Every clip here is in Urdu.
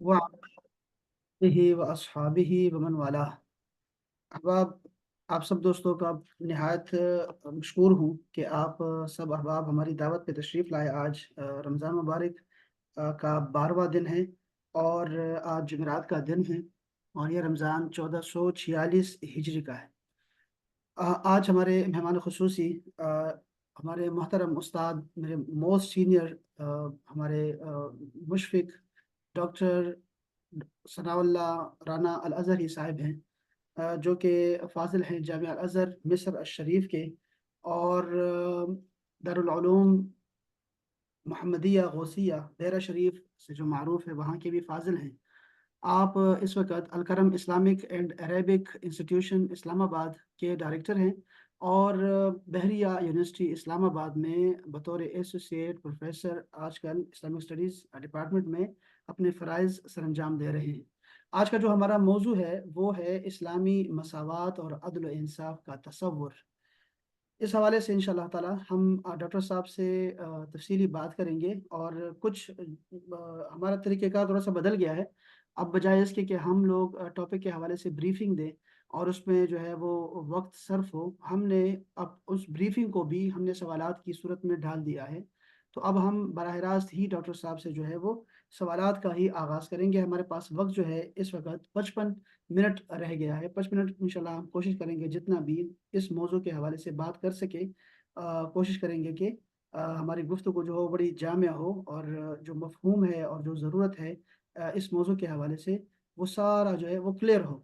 وعلیہ وأصحابہ ومن والہ۔ احباب، آپ سب دوستوں کا نہایت مشکور ہوں کہ آپ سب احباب ہماری دعوت پہ تشریف لائے۔ آج رمضان مبارک کا 12واں دن ہے، اور آج جمعرات کا دن ہے، اور یہ رمضان 1446 ہجری کا ہے۔ آج ہمارے مہمان خصوصی ہمارے محترم استاد، میرے موسٹ سینئر، ہمارے مشفق ڈاکٹر ثناء اللہ رانا الازہری صاحب ہیں، جو کہ فاضل ہیں جامعہ الازہر مصر الشریف کے، اور دارالعلوم محمدیہ غوثیہ دیرہ شریف سے جو معروف ہے وہاں کے بھی فاضل ہیں۔ آپ اس وقت Al-Karam Islamic and Arabic institution Islamabad کے ڈائریکٹر ہیں، اور بحریہ یونیورسٹی اسلام آباد میں بطور ایسوسیٹ پروفیسر آج کل اسلامک اسٹڈیز ڈپارٹمنٹ میں اپنے فرائض سر انجام دے رہے ہیں۔ آج کا جو ہمارا موضوع ہے وہ ہے اسلامی مساوات اور عدل و انصاف کا تصور۔ اس حوالے سے انشاءاللہ تعالی ہم ڈاکٹر صاحب سے تفصیلی بات کریں گے، اور کچھ ہمارا طریقہ کار تھوڑا سا بدل گیا ہے۔ اب بجائے اس کے کہ ہم لوگ ٹاپک کے حوالے سے بریفنگ دیں اور اس میں جو ہے وہ وقت صرف ہو، ہم نے اب اس بریفنگ کو بھی ہم نے سوالات کی صورت میں ڈال دیا ہے۔ تو اب ہم براہ راست ہی ڈاکٹر صاحب سے جو ہے وہ سوالات کا ہی آغاز کریں گے۔ ہمارے پاس وقت جو ہے اس وقت 55 منٹ رہ گیا ہے۔ 55 منٹ انشاءاللہ ہم کوشش کریں گے جتنا بھی اس موضوع کے حوالے سے بات کر سکے، کوشش کریں گے کہ ہماری گفتگو جو ہو بڑی جامع ہو، اور جو مفہوم ہے اور جو ضرورت ہے اس موضوع کے حوالے سے وہ سارا جو ہے وہ کلیئر ہو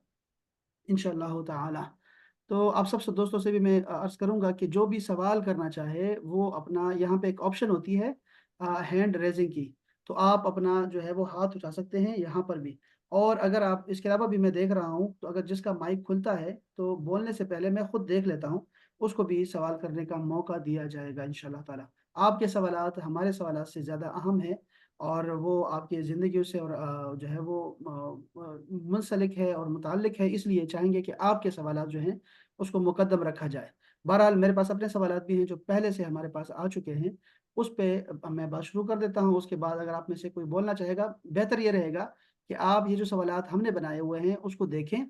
انشاءاللہ تعالی۔ تو آپ سب سے دوستوں سے بھی میں عرض کروں گا کہ جو بھی سوال کرنا چاہے وہ اپنا، یہاں پہ ایک آپشن ہوتی ہے ہینڈ ریزنگ کی، تو آپ اپنا جو ہے وہ ہاتھ اٹھا سکتے ہیں یہاں پر بھی۔ اور اگر آپ اس کے علاوہ بھی میں دیکھ رہا ہوں تو اگر جس کا مائک کھلتا ہے تو بولنے سے پہلے میں خود دیکھ لیتا ہوں، اس کو بھی سوال کرنے کا موقع دیا جائے گا انشاءاللہ تعالی۔ آپ کے سوالات ہمارے سوالات سے زیادہ اہم ہیں، اور وہ آپ کی زندگیوں سے اور جو ہے وہ منسلک ہے اور متعلق ہے، اس لیے چاہیں گے کہ آپ کے سوالات جو ہیں اس کو مقدم رکھا جائے۔ بہرحال میرے پاس اپنے سوالات بھی ہیں جو پہلے سے ہمارے پاس آ چکے ہیں، اس پہ میں بات شروع کر دیتا ہوں۔ اس کے بعد اگر آپ میں سے کوئی بولنا چاہے گا، بہتر یہ رہے گا کہ آپ یہ جو سوالات ہم نے بنائے ہوئے ہیں اس کو دیکھیں،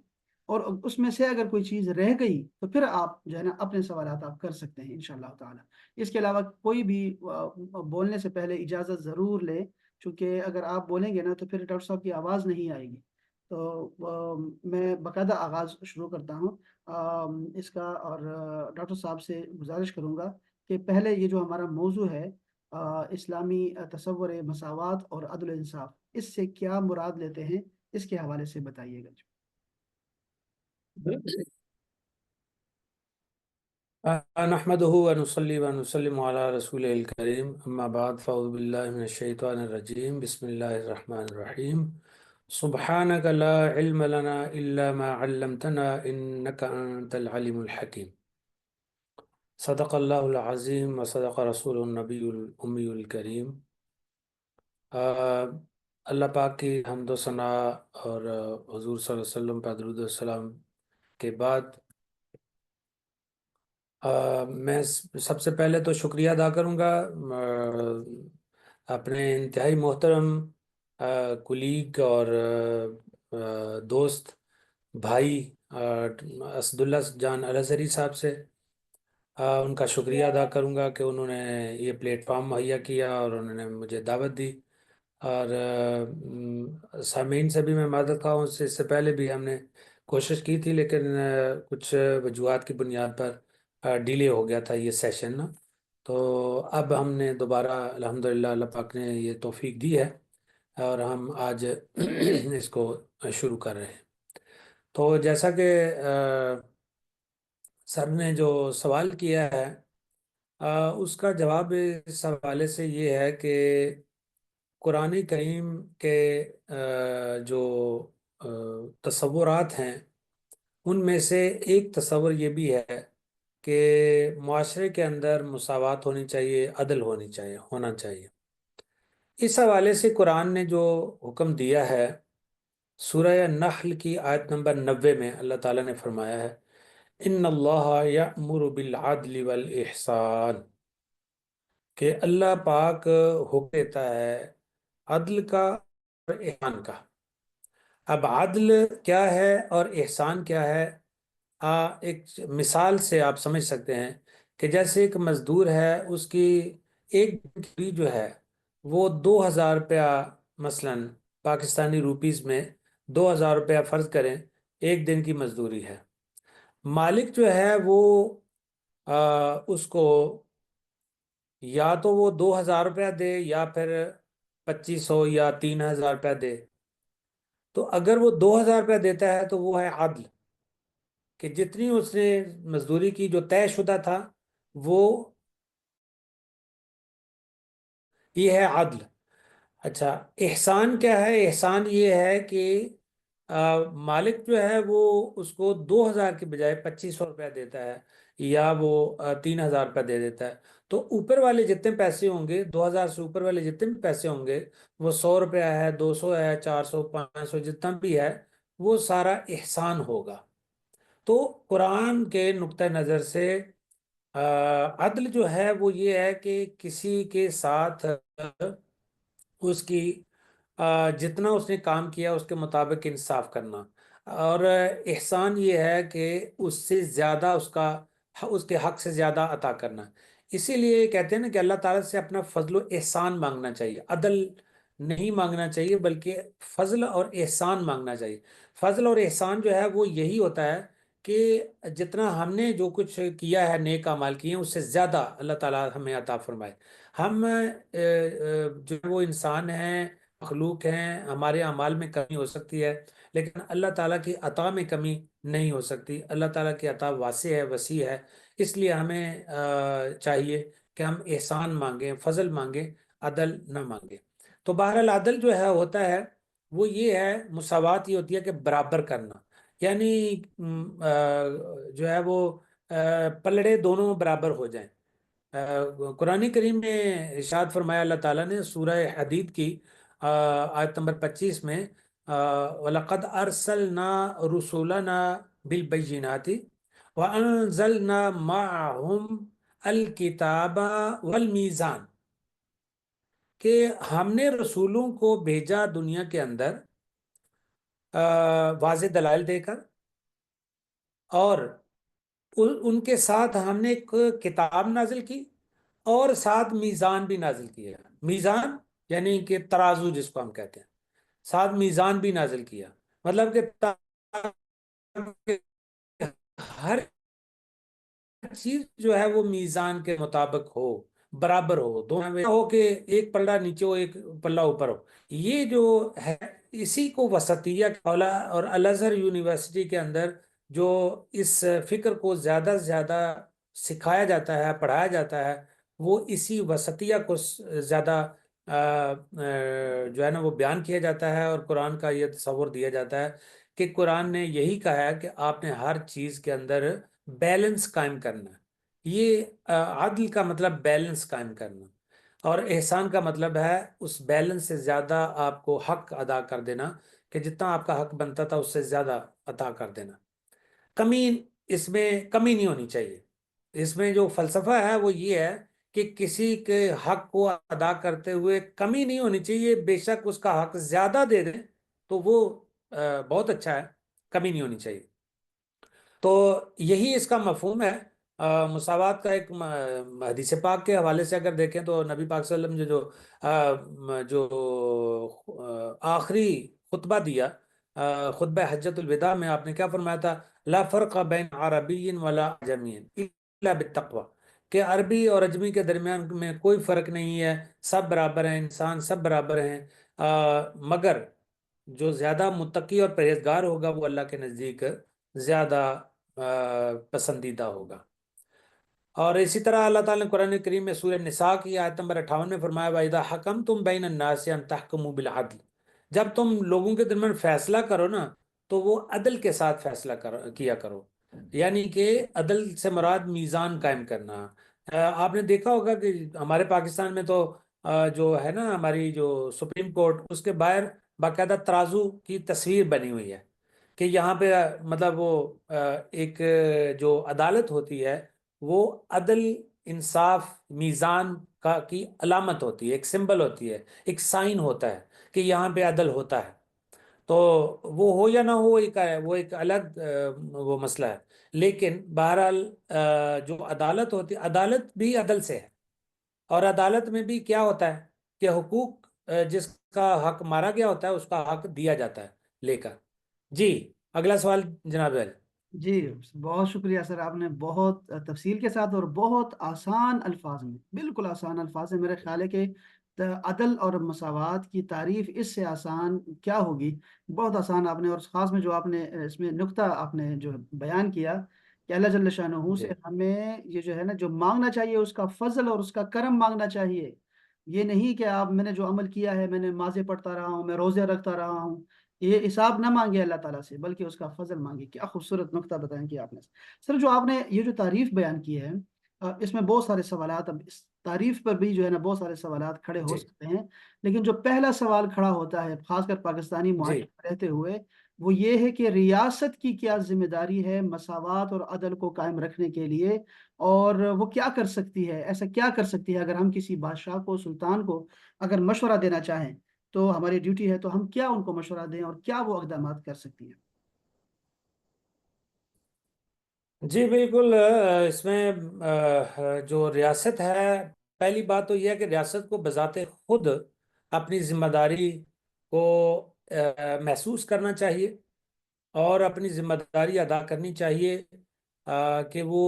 اور اس میں سے اگر کوئی چیز رہ گئی تو پھر آپ جو ہے نا اپنے سوالات آپ کر سکتے ہیں انشاءاللہ تعالی۔ اس کے علاوہ کوئی بھی بولنے سے پہلے اجازت ضرور لیں، چونکہ اگر آپ بولیں گے نا تو پھر ڈاکٹر صاحب کی آواز نہیں آئے گی۔ تو میں باقاعدہ آغاز شروع کرتا ہوں اس کا، اور ڈاکٹر صاحب سے گزارش کروں گا کہ پہلے یہ جو ہمارا موضوع ہے اسلامی تصور مساوات اور عدل و انصاف، اس سے کیا مراد لیتے ہیں، اس کے حوالے سے بتائیے گا۔ نحمده ونصلي ونسلم على رسوله الكريم اما بعد فاعوذ بالله من الشيطان الرجيم بسم الله الرحمن الرحيم سبحانك لا علم لنا الا ما علمتنا انك انت العليم الحكيم صدق الله العظيم وصدق رسول النبي الامي الكريم۔ اللہ پاک کی حمد و ثنا اور حضور صلی اللہ علیہ وسلم پر درود و سلام کے بعد میں سب سے پہلے تو شکریہ ادا کروں گا اپنے انتہائی محترم کلیگ اور دوست بھائی اسد اللہ جان الازہری صاحب سے۔ ان کا شکریہ ادا کروں گا کہ انہوں نے یہ پلیٹ فارم مہیا کیا اور انہوں نے مجھے دعوت دی، اور سامعین سے بھی میں معذرت خواہ ہوں، اس سے پہلے بھی ہم نے کوشش کی تھی لیکن کچھ وجوہات کی بنیاد پر ڈیلے ہو گیا تھا یہ سیشن نا۔ تو اب ہم نے دوبارہ الحمدللہ اللہ پاک نے یہ توفیق دی ہے اور ہم آج اس کو شروع کر رہے ہیں۔ تو جیسا کہ سر نے جو سوال کیا ہے اس کا جواب اس حوالے سے یہ ہے کہ قرآن کریم کے جو تصورات ہیں ان میں سے ایک تصور یہ بھی ہے کہ معاشرے کے اندر مساوات ہونی چاہیے، عدل ہونا چاہیے۔ اس حوالے سے قرآن نے جو حکم دیا ہے، سورہ نحل کی آیت نمبر 90 میں اللہ تعالیٰ نے فرمایا ہے ان اللہ یأمر بالعدل والاحسان، کہ اللہ پاک حکم دیتا ہے عدل کا اور احسان کا۔ اب عدل کیا ہے اور احسان کیا ہے، ایک مثال سے آپ سمجھ سکتے ہیں کہ جیسے ایک مزدور ہے، اس کی ایک دن کی جو ہے وہ 2,000 روپیہ، مثلا پاکستانی روپیز میں 2,000 روپیہ فرض کریں ایک دن کی مزدوری ہے۔ مالک جو ہے وہ اس کو یا تو وہ 2,000 روپیہ دے یا پھر 2,500 یا 3,000 روپیہ دے۔ تو اگر وہ 2,000 روپیہ دیتا ہے تو وہ ہے عدل، کہ جتنی اس نے مزدوری کی جو طے شدہ تھا وہ، یہ ہے عدل۔ اچھا، احسان کیا ہے؟ احسان یہ ہے کہ مالک جو ہے وہ اس کو 2,000 کی بجائے 2,500 روپیہ دیتا ہے، یا وہ 3,000 روپیہ دے دیتا ہے۔ تو اوپر والے جتنے پیسے ہوں گے، 2,000 سے اوپر والے جتنے بھی پیسے ہوں گے، وہ 100 روپیہ ہے، 200 ہے، 400، 500، جتنا بھی ہے، وہ سارا احسان ہوگا۔ تو قرآن کے نقطہ نظر سے عدل جو ہے وہ یہ ہے کہ کسی کے ساتھ اس کی جتنا اس نے کام کیا اس کے مطابق انصاف کرنا، اور احسان یہ ہے کہ اس سے زیادہ اس کے حق سے زیادہ عطا کرنا۔ اسی لیے کہتے ہیں نا کہ اللہ تعالیٰ سے اپنا فضل و احسان مانگنا چاہیے، عدل نہیں مانگنا چاہیے، بلکہ فضل اور احسان مانگنا چاہیے۔ فضل اور احسان جو ہے وہ یہی ہوتا ہے کہ جتنا ہم نے جو کچھ کیا ہے، نیک اعمال کیے ہیں، اس سے زیادہ اللہ تعالیٰ ہمیں عطا فرمائے۔ ہم جو وہ انسان ہیں، مخلوق ہیں، ہمارے اعمال میں کمی ہو سکتی ہے، لیکن اللہ تعالیٰ کی عطا میں کمی نہیں ہو سکتی۔ اللہ تعالیٰ کی عطا واسع ہے، وسیع ہے، اس لیے ہمیں چاہیے کہ ہم احسان مانگیں، فضل مانگیں، عدل نہ مانگیں۔ تو بہرحال عدل جو ہے ہوتا ہے وہ یہ ہے، مساوات یہ ہوتی ہے کہ برابر کرنا، یعنی جو ہے وہ پلڑے دونوں برابر ہو جائیں۔ قرآن کریم میں ارشاد فرمایا اللہ تعالیٰ نے سورہ حدید کی آیت نمبر 25 میں، وَلَقَدْ أَرْسَلْنَا رُسُلَنَا بِالْبَيِّنَاتِ وَأَنزَلْنَا مَعَهُمْ الْكِتَابَ وَالْمِيزَانَ، کہ ہم نے رسولوں کو بھیجا دنیا کے اندر واضح دلائل دے کر، اور ان کے ساتھ ہم نے ایک کتاب نازل کی، اور ساتھ میزان بھی نازل کیا۔ میزان یعنی کہ ترازو جس کو ہم کہتے ہیں، ساتھ میزان بھی نازل کیا، مطلب کہ ہر چیز جو ہے وہ میزان کے مطابق ہو، برابر ہو، دونوں میں ہو کہ ایک پلڑا نیچے ہو، ایک پلڑا اوپر ہو۔ یہ جو ہے اسی کو وسطیہ اور الازہر یونیورسٹی کے اندر جو اس فکر کو زیادہ سے زیادہ سکھایا جاتا ہے، پڑھایا جاتا ہے، وہ اسی وسطیہ کو زیادہ جو ہے نا وہ بیان کیا جاتا ہے، اور قرآن کا یہ تصور دیا جاتا ہے کہ قرآن نے یہی کہا ہے کہ آپ نے ہر چیز کے اندر بیلنس قائم کرنا ہے۔ یہ عدل کا مطلب بیلنس قائم کرنا، اور احسان کا مطلب ہے اس بیلنس سے زیادہ آپ کو حق ادا کر دینا، کہ جتنا آپ کا حق بنتا تھا اس سے زیادہ عطا کر دینا۔ کمی، اس میں کمی نہیں ہونی چاہیے۔ اس میں جو فلسفہ ہے وہ یہ ہے کہ کسی کے حق کو ادا کرتے ہوئے کمی نہیں ہونی چاہیے، بے شک اس کا حق زیادہ دے دیں تو وہ بہت اچھا ہے، کمی نہیں ہونی چاہیے۔ تو یہی اس کا مفہوم ہے۔ مساوات کا ایک حدیث پاک کے حوالے سے اگر دیکھیں تو نبی پاک صلی اللہ علیہ وسلم جو آخری خطبہ دیا، خطبہ حجت الوداع میں، آپ نے کیا فرمایا تھا؟ لا فرق بین عربی ولا عجمی الا بالتقوی، کہ عربی اور اجمی کے درمیان میں کوئی فرق نہیں ہے، سب برابر ہیں، انسان سب برابر ہیں، مگر جو زیادہ متقی اور پرہیزگار ہوگا وہ اللہ کے نزدیک زیادہ پسندیدہ ہوگا۔ اور اسی طرح اللہ تعالیٰ نے قرآن کریم میں سورہ نساء کی آیت نمبر 58 میں فرمایا، وَإِذَا حَكَمْتُمْ بَيْنَ النَّاسِ أَن تَحْكُمُوا بِالْعَدْلِ، جب تم لوگوں کے درمیان فیصلہ کرو نا تو وہ عدل کے ساتھ فیصلہ کیا کرو، یعنی کہ عدل سے مراد میزان قائم کرنا۔ آپ نے دیکھا ہوگا کہ ہمارے پاکستان میں تو جو ہے نا ہماری جو سپریم کورٹ، اس کے باہر باقاعدہ ترازو کی تصویر بنی ہوئی ہے، کہ یہاں پہ مطلب وہ ایک جو عدالت ہوتی ہے وہ عدل، انصاف، میزان کی علامت ہوتی ہے، ایک سمبل ہوتی ہے، ایک سائن ہوتا ہے کہ یہاں پہ عدل ہوتا ہے۔ تو وہ ہو یا نہ ہو وہ ایک الگ وہ مسئلہ ہے. لیکن بہرحال جو عدالت ہوتی ہے، عدالت بھی عدل سے ہے. اور عدالت میں بھی کیا ہوتا ہے کہ حقوق جس کا حق مارا گیا ہوتا ہے اس کا حق دیا جاتا ہے لے کر. جی اگلا سوال جناب علی. جی بہت شکریہ سر، آپ نے بہت تفصیل کے ساتھ اور بہت آسان الفاظ میں، بالکل آسان الفاظ میں، میرے خیال ہے کہ عدل اور مساوات کی تعریف اس سے آسان کیا ہوگی. بہت آسان آپ نے، اور خاص میں جو آپ نے اس میں نقطہ آپ نے جو بیان کیا کہ اللہ جل شانہ سے جی ہمیں یہ جو ہے نا جو مانگنا چاہیے اس کا فضل اور اس کا کرم مانگنا چاہیے. یہ نہیں کہ آپ میں نے جو عمل کیا ہے، میں نے نمازیں پڑھتا رہا ہوں، میں روزے رکھتا رہا ہوں، یہ حساب نہ مانگے اللہ تعالیٰ سے، بلکہ اس کا فضل مانگے. کیا خوبصورت نقطہ بتائیں کہ آپ نے سر. جو آپ نے یہ جو تعریف بیان کی ہے، اس میں بہت سارے سوالات، اب اس تعریف پر بھی جو ہے نا بہت سارے سوالات کھڑے ہو جی سکتے ہیں. لیکن جو پہلا سوال کھڑا ہوتا ہے خاص کر پاکستانی جی معاشرے میں رہتے ہوئے، وہ یہ ہے کہ ریاست کی کیا ذمہ داری ہے مساوات اور عدل کو قائم رکھنے کے لیے، اور وہ کیا کر سکتی ہے، ایسا کیا کر سکتی ہے. اگر ہم کسی بادشاہ کو، سلطان کو اگر مشورہ دینا چاہیں تو ہماری ڈیوٹی ہے، تو ہم کیا ان کو مشورہ دیں اور کیا وہ اقدامات کر سکتی ہیں. جی بالکل. اس میں جو ریاست ہے، پہلی بات تو یہ ہے کہ ریاست کو بذات خود اپنی ذمہ داری کو محسوس کرنا چاہیے اور اپنی ذمہ داری ادا کرنی چاہیے کہ وہ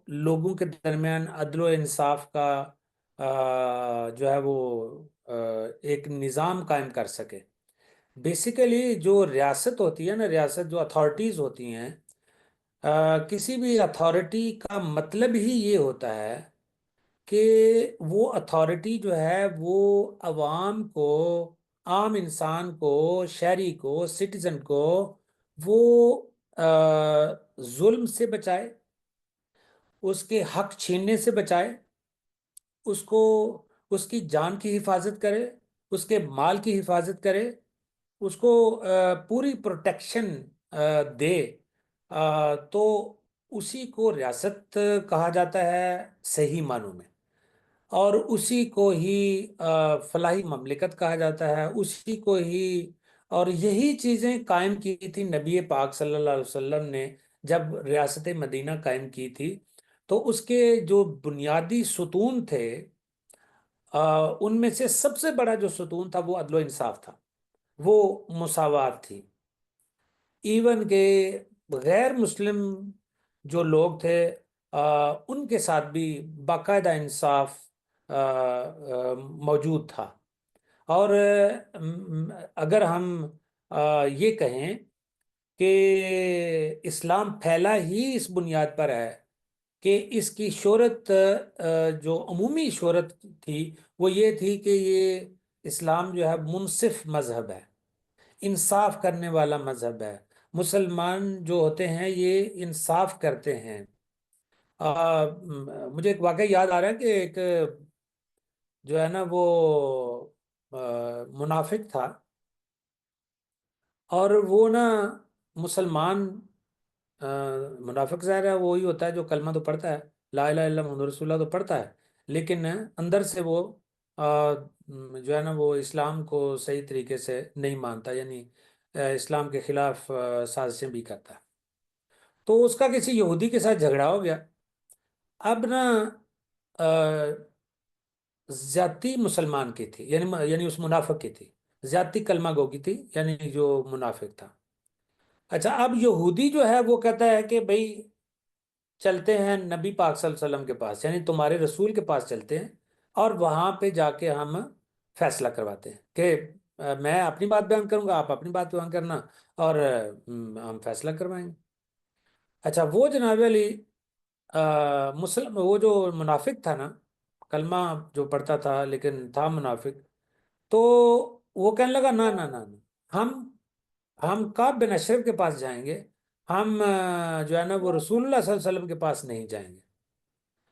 لوگوں کے درمیان عدل و انصاف کا جو ہے وہ ایک نظام قائم کر سکے. بیسیکلی جو ریاست ہوتی ہے نا، ریاست جو اتھارٹیز ہوتی ہیں، کسی بھی اتھارٹی کا مطلب ہی یہ ہوتا ہے کہ وہ اتھارٹی جو ہے وہ عوام کو، عام انسان کو، شہری کو، سٹیزن کو وہ ظلم سے بچائے، اس کے حق چھیننے سے بچائے، اس کو، اس کی جان کی حفاظت کرے، اس کے مال کی حفاظت کرے، اس کو پوری پروٹیکشن دے. تو اسی کو ریاست کہا جاتا ہے صحیح معنوں میں. اور اسی کو ہی فلاحی مملکت کہا جاتا ہے، اسی کو ہی. اور یہی چیزیں قائم کی تھی نبی پاک صلی اللہ علیہ وسلم نے جب ریاست مدینہ قائم کی تھی. تو اس کے جو بنیادی ستون تھے، ان میں سے سب سے بڑا جو ستون تھا وہ عدل و انصاف تھا، وہ مساوات تھی. ایون کہ غیر مسلم جو لوگ تھے ان کے ساتھ بھی باقاعدہ انصاف موجود تھا. اور اگر ہم یہ کہیں کہ اسلام پھیلا ہی اس بنیاد پر ہے کہ اس کی شہرت، جو عمومی شہرت تھی وہ یہ تھی کہ یہ اسلام جو ہے منصف مذہب ہے، انصاف کرنے والا مذہب ہے. مسلمان جو ہوتے ہیں یہ انصاف کرتے ہیں. مجھے ایک واقعہ یاد آ رہا ہے کہ ایک جو ہے نا وہ منافق تھا، اور وہ نا مسلمان، منافق ظاہر ہے وہی ہوتا ہے جو کلمہ تو پڑھتا ہے، لا الہ الا اللہ محمد رسول اللہ تو پڑھتا ہے، لیکن اندر سے وہ جو ہے نا وہ اسلام کو صحیح طریقے سے نہیں مانتا، یعنی اسلام کے خلاف سازشیں بھی کرتا ہے. تو اس کا کسی یہودی کے ساتھ جھگڑا ہو گیا. اب نا زیادتی مسلمان کی تھی، یعنی اس منافق کی تھی، زیادتی کلمہ گو کی تھی، یعنی جو منافق تھا. اچھا، اب یہودی جو ہے وہ کہتا ہے کہ بھئی چلتے ہیں نبی پاک صلی اللہ علیہ وسلم کے پاس، یعنی تمہارے رسول کے پاس چلتے ہیں، اور وہاں پہ جا کے ہم فیصلہ کرواتے ہیں کہ میں اپنی بات بیان کروں گا، آپ اپنی بات بیان کرنا، اور ہم فیصلہ کروائیں گے. اچھا، وہ جناب علی مسلم، وہ جو منافق تھا نا، کلمہ جو پڑھتا تھا لیکن تھا منافق، تو وہ کہنے لگا نہ نہ نہ نہ، ہم ہم کعب بن اشرف کے پاس جائیں گے، ہم جو ہے نا وہ رسول اللہ صلی اللہ علیہ وسلم کے پاس نہیں جائیں گے.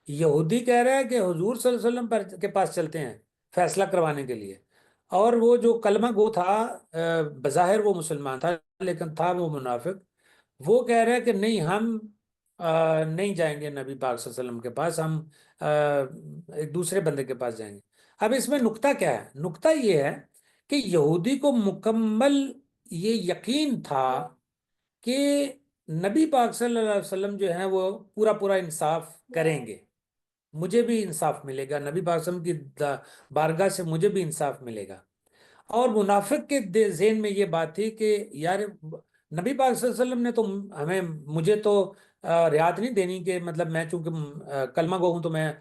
یہودی کہہ رہا ہے کہ حضور صلی اللہ علیہ وسلم کے پاس چلتے ہیں فیصلہ کروانے کے لیے، اور وہ جو کلمہ گو تھا، بظاہر وہ مسلمان تھا لیکن تھا وہ منافق، وہ کہہ رہا ہے کہ نہیں، ہم نہیں جائیں گے نبی پاک صلی اللہ علیہ وسلم کے پاس، ہم ایک دوسرے بندے کے پاس جائیں گے. اب اس میں نکتہ کیا ہے؟ نکتہ یہ ہے کہ یہودی کو مکمل یہ یقین تھا کہ نبی پاک صلی اللہ علیہ وسلم جو ہیں وہ پورا پورا انصاف کریں گے، مجھے بھی انصاف ملے گا، نبی پاک صلی اللہ علیہ وسلم کی بارگاہ سے مجھے بھی انصاف ملے گا۔ اور منافق کے ذہن میں یہ بات تھی کہ یار نبی پاک صلی اللہ علیہ وسلم نے تو مجھے تو رعایت نہیں دینی، کہ مطلب میں چونکہ کلمہ گو ہوں تو میں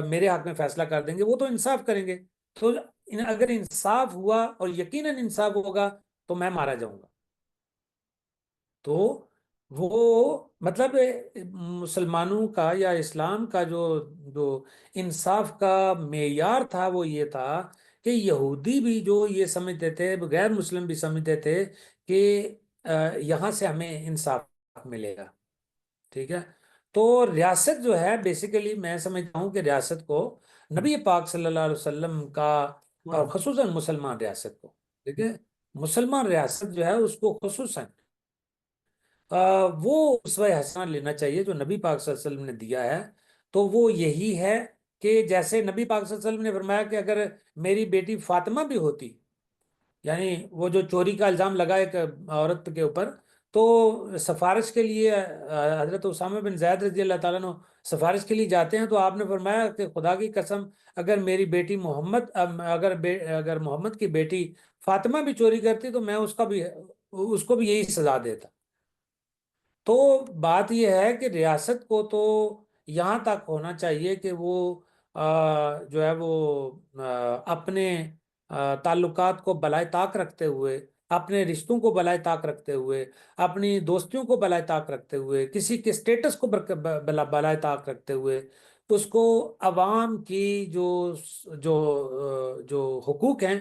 میرے حق میں فیصلہ کر دیں گے، وہ تو انصاف کریں گے۔ تو اگر انصاف ہوا اور یقیناً انصاف ہوگا تو میں مارا جاؤں گا۔ تو وہ مطلب مسلمانوں کا یا اسلام کا جو جو انصاف کا معیار تھا وہ یہ تھا کہ یہودی بھی جو یہ سمجھتے تھے، غیر مسلم بھی سمجھتے تھے کہ یہاں سے ہمیں انصاف ملے گا، ٹھیک ہے۔ تو ریاست جو ہے بیسیکلی میں سمجھتا ہوں کہ ریاست کو نبی پاک صلی اللہ علیہ وسلم کا، اور واہ، خصوصاً مسلمان ریاست کو، ٹھیک ہے، مسلمان ریاست جو ہے اس کو خصوصاً وہ اسوہ حسنہ لینا چاہیے جو نبی پاک صلی اللہ علیہ وسلم نے دیا ہے۔ تو وہ یہی ہے کہ جیسے نبی پاک صلی اللہ علیہ وسلم نے فرمایا کہ اگر میری بیٹی فاطمہ بھی ہوتی، یعنی وہ جو چوری کا الزام لگا ایک عورت کے اوپر، تو سفارش کے لیے حضرت اسامہ بن زید رضی اللہ تعالیٰ عنہ سفارش کے لیے جاتے ہیں، تو آپ نے فرمایا کہ خدا کی قسم اگر میری بیٹی اگر محمد کی بیٹی فاطمہ بھی چوری کرتی تو میں اس کو بھی یہی سزا دیتا۔ تو بات یہ ہے کہ ریاست کو تو یہاں تک ہونا چاہیے کہ وہ جو ہے وہ اپنے تعلقات کو بالائے طاق رکھتے ہوئے، اپنے رشتوں کو بالائے طاق رکھتے ہوئے، اپنی دوستیوں کو بالائے طاق رکھتے ہوئے، کسی کے سٹیٹس کو بالائے طاق رکھتے ہوئے اس کو عوام کی جو جو حقوق ہیں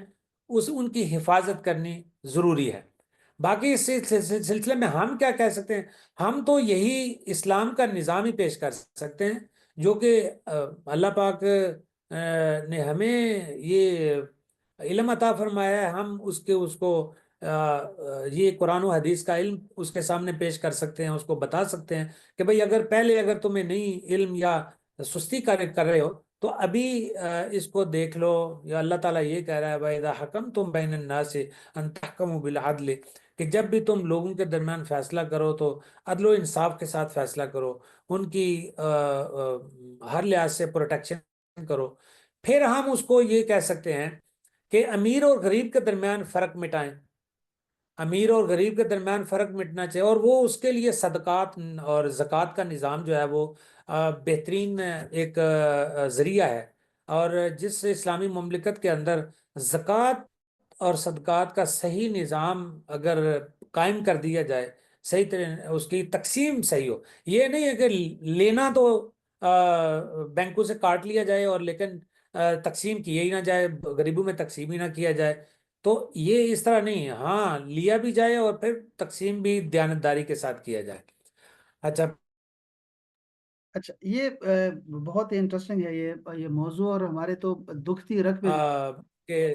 ان کی حفاظت کرنی ضروری ہے۔ باقی اس سلسلے میں ہم کیا کہہ سکتے ہیں؟ ہم تو یہی اسلام کا نظام ہی پیش کر سکتے ہیں جو کہ اللہ پاک نے ہمیں یہ علم عطا فرمایا ہے، ہم اس کو یہ قرآن و حدیث کا علم اس کے سامنے پیش کر سکتے ہیں، اس کو بتا سکتے ہیں کہ بھئی اگر تمہیں نہیں علم یا سستی کر رہے ہو تو ابھی اس کو دیکھ لو، یا اللہ تعالیٰ یہ کہہ رہا ہے وَإِذَا حَكَمْتُمْ بَيْنَ النَّاسِ أَن تَحْكَمُوا بِالْعَدْلِ، کہ جب بھی تم لوگوں کے درمیان فیصلہ کرو تو عدل و انصاف کے ساتھ فیصلہ کرو، ان کی ہر لحاظ سے پروٹیکشن کرو۔ پھر ہم اس کو یہ کہہ سکتے ہیں کہ امیر اور غریب کے درمیان فرق مٹائیں، امیر اور غریب کے درمیان فرق مٹنا چاہیے، اور وہ اس کے لیے صدقات اور زکوٰۃ کا نظام جو ہے وہ بہترین ایک ذریعہ ہے۔ اور جس اسلامی مملکت کے اندر زکوٰۃ اور صدقات کا صحیح نظام اگر قائم کر دیا جائے، صحیح طرح اس کی تقسیم صحیح ہو، یہ نہیں ہے کہ لینا تو بینکوں سے کاٹ لیا جائے اور لیکن تقسیم کیا ہی نہ جائے، غریبوں میں تقسیم ہی نہ کیا جائے، تو یہ اس طرح نہیں ہے، ہاں لیا بھی جائے اور پھر تقسیم بھی دیانتداری کے ساتھ کیا جائے۔ اچھا اچھا، یہ بہت ہی انٹرسٹنگ ہے یہ موضوع، اور ہمارے تو دکھتی رگ پہ کہ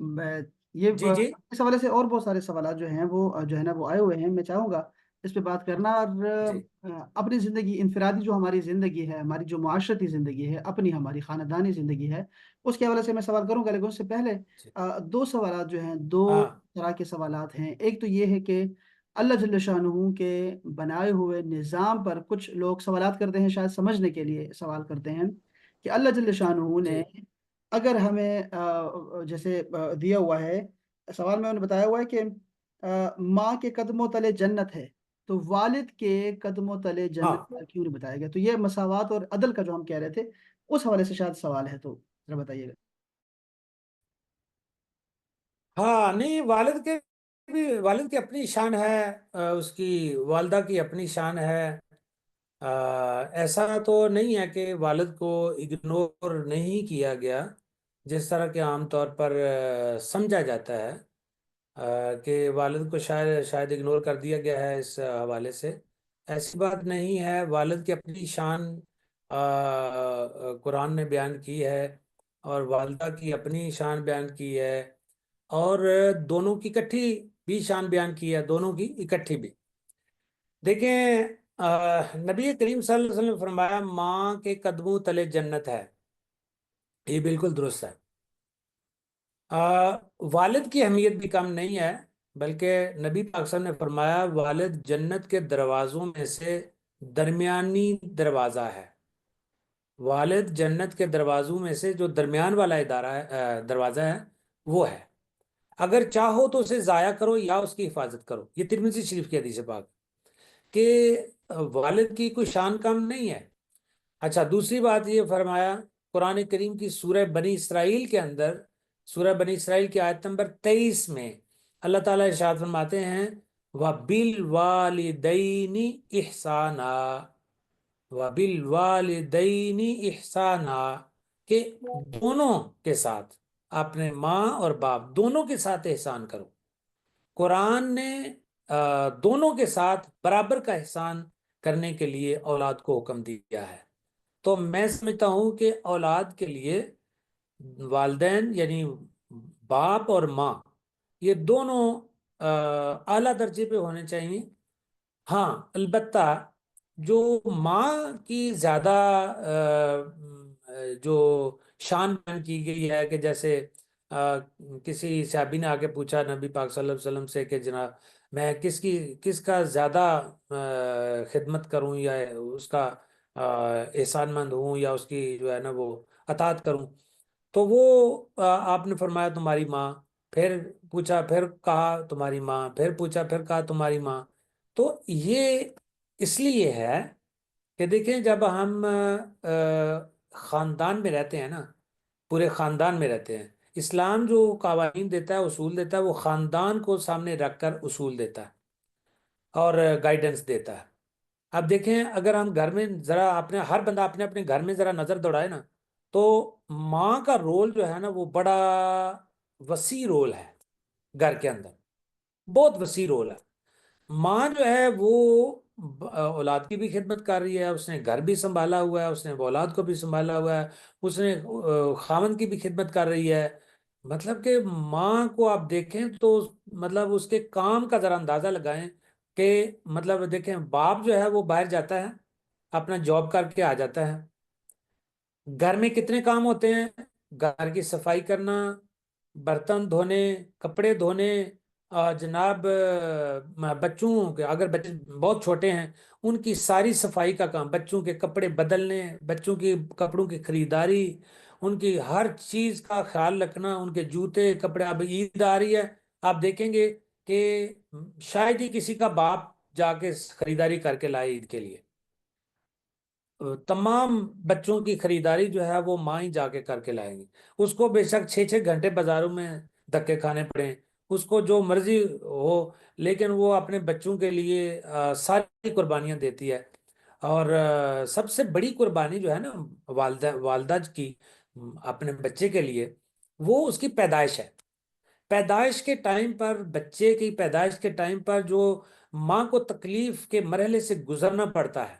میں یہ جی جی اس حوالے سے اور بہت سارے سوالات جو ہیں وہ جو ہے نا وہ آئے ہوئے ہیں، میں چاہوں گا اس پہ بات کرنا، اور جی اپنی زندگی انفرادی جو ہماری زندگی ہے، ہماری جو معاشرتی زندگی ہے، اپنی ہماری خاندانی زندگی ہے، اس کے حوالے سے میں سوال کروں گا، لیکن اس سے پہلے جی دو سوالات جو ہیں، دو ہاں طرح کے سوالات ہیں۔ ایک تو یہ ہے کہ اللہ جل شانہ کے بنائے ہوئے نظام پر کچھ لوگ سوالات کرتے ہیں، شاید سمجھنے کے لیے سوال کرتے ہیں کہ اللہ جل شانہ جی نے اگر ہمیں جیسے دیا ہوا ہے، سوال میں انہوں نے بتایا ہوا ہے کہ ماں کے قدموں تلے جنت ہے، تو والد کے قدموں تلے ہاں جنت کا کیوں نہیں بتایا گیا؟ تو یہ مساوات اور عدل کا جو ہم کہہ رہے تھے اس حوالے سے شاید سوال ہے، تو ذرا بتائیے گا۔ ہاں، نہیں والد کی اپنی شان ہے، اس کی والدہ کی اپنی شان ہے۔ ایسا تو نہیں ہے کہ والد کو اگنور نہیں کیا گیا جس طرح کے عام طور پر سمجھا جاتا ہے، کہ والد کو شاید اگنور کر دیا گیا ہے اس حوالے سے۔ ایسی بات نہیں ہے، والد کی اپنی شان قرآن نے بیان کی ہے، اور والدہ کی اپنی شان بیان کی ہے، اور دونوں کی اکٹھی بھی شان بیان کی ہے، دونوں کی اکٹھی بھی۔ دیکھیں نبی کریم صلی اللہ علیہ وسلم نے فرمایا ماں کے قدموں تلے جنت ہے، یہ بالکل درست ہے۔ والد کی اہمیت بھی کم نہیں ہے، بلکہ نبی پاک صلی اللہ علیہ وسلم نے فرمایا والد جنت کے دروازوں میں سے درمیانی دروازہ ہے. والد جنت کے دروازوں میں سے جو درمیان والا دروازہ ہے وہ ہے. اگر چاہو تو اسے ضائع کرو یا اس کی حفاظت کرو. یہ ترمذی شریف کی حدیث پاک کہ والد کی کوئی شان کم نہیں ہے. اچھا، دوسری بات یہ فرمایا قرآن کریم کی سورہ بنی اسرائیل کے اندر، سورہ بنی اسرائیل کی آیت نمبر 23 میں اللہ تعالیٰ ارشاد فرماتے ہیں وَبِالْوَالِدَيْنِ إِحْسَانًا، وَبِالْوَالِدَيْنِ إِحْسَانًا، کہ دونوں کے ساتھ، اپنے ماں اور باپ دونوں کے ساتھ احسان کرو. قرآن نے دونوں کے ساتھ برابر کا احسان کرنے کے لیے اولاد کو حکم دیا ہے. تو میں سمجھتا ہوں کہ اولاد کے لیے والدین یعنی باپ اور ماں یہ دونوں اعلیٰ درجے پہ ہونے چاہیے. ہاں البتہ جو ماں کی زیادہ جو شان بیان کی گئی ہے کہ جیسے کسی صحابی نے آگے پوچھا نبی پاک صلی اللہ علیہ وسلم سے کہ جناب میں کس کا زیادہ خدمت کروں یا اس کا احسان مند ہوں یا اس کی جو ہے نا وہ اطاعت کروں، تو وہ آپ نے فرمایا تمہاری ماں. پھر پوچھا، پھر کہا تمہاری ماں، پھر پوچھا، پھر کہا تمہاری ماں. تو یہ اس لیے ہے کہ دیکھیں جب ہم خاندان میں رہتے ہیں نا، پورے خاندان میں رہتے ہیں، اسلام جو قوانین دیتا ہے، اصول دیتا ہے، وہ خاندان کو سامنے رکھ کر اصول دیتا ہے اور گائیڈنس دیتا ہے. اب دیکھیں اگر ہم گھر میں ذرا ہر بندہ اپنے اپنے گھر میں ذرا نظر دوڑائے نا، تو ماں کا رول جو ہے نا وہ بڑا وسیع رول ہے. گھر کے اندر بہت وسیع رول ہے. ماں جو ہے وہ اولاد کی بھی خدمت کر رہی ہے، اس نے گھر بھی سنبھالا ہوا ہے، اس نے اولاد کو بھی سنبھالا ہوا ہے، اس نے خاوند کی بھی خدمت کر رہی ہے. مطلب کہ ماں کو آپ دیکھیں تو مطلب اس کے کام کا ذرا اندازہ لگائیں کہ مطلب دیکھیں باپ جو ہے وہ باہر جاتا ہے، اپنا جاب کر کے آ جاتا ہے، گھر میں کتنے کام ہوتے ہیں، گھر کی صفائی کرنا، برتن دھونے، کپڑے دھونے، جناب بچوں کے اگر بچے بہت چھوٹے ہیں ان کی ساری صفائی کا کام، بچوں کے کپڑے بدلنے، بچوں کی کپڑوں کی خریداری، ان کی ہر چیز کا خیال رکھنا، ان کے جوتے کپڑے. اب عید آ رہی ہے، آپ دیکھیں گے کہ شاید ہی کسی کا باپ جا کے خریداری کر کے لائے عید کے لیے. تمام بچوں کی خریداری جو ہے وہ ماں ہی جا کے کر کے لائیں گی. اس کو بے شک 6 گھنٹے بازاروں میں دھکے کھانے پڑیں، اس کو جو مرضی ہو، لیکن وہ اپنے بچوں کے لیے ساری قربانیاں دیتی ہے. اور سب سے بڑی قربانی جو ہے نا والدہ کی اپنے بچے کے لیے، وہ اس کی پیدائش ہے. پیدائش کے ٹائم پر، بچے کی پیدائش کے ٹائم پر جو ماں کو تکلیف کے مرحلے سے گزرنا پڑتا ہے،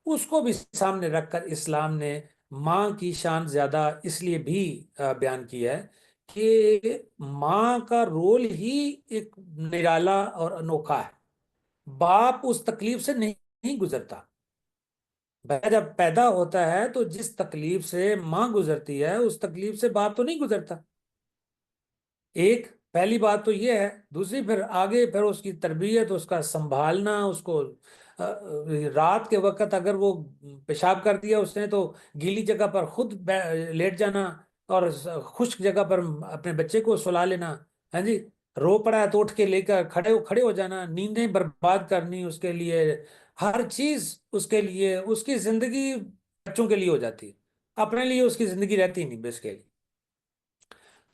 اس کو بھی سامنے رکھ کر اسلام نے ماں کی شان زیادہ اس لیے بھی بیان کی ہے کہ ماں کا رول ہی ایک نرالا اور انوکھا ہے. باپ اس تکلیف سے نہیں گزرتا. بچہ جب پیدا ہوتا ہے تو جس تکلیف سے ماں گزرتی ہے اس تکلیف سے باپ تو نہیں گزرتا. ایک پہلی بات تو یہ ہے. دوسری پھر آگے پھر اس کی تربیت، اس کا سنبھالنا، اس کو رات کے وقت اگر وہ پیشاب کر دیا اس نے تو گیلی جگہ پر خود لیٹ جانا اور خشک جگہ پر اپنے بچے کو سلا لینا. ہاں جی، رو پڑا ہے تو اٹھ کے لے کر کھڑے ہو جانا، نیندیں برباد کرنی اس کے لیے، ہر چیز اس کے لیے. اس کی زندگی بچوں کے لیے ہو جاتی ہے، اپنے لیے اس کی زندگی رہتی نہیں بس کے لیے.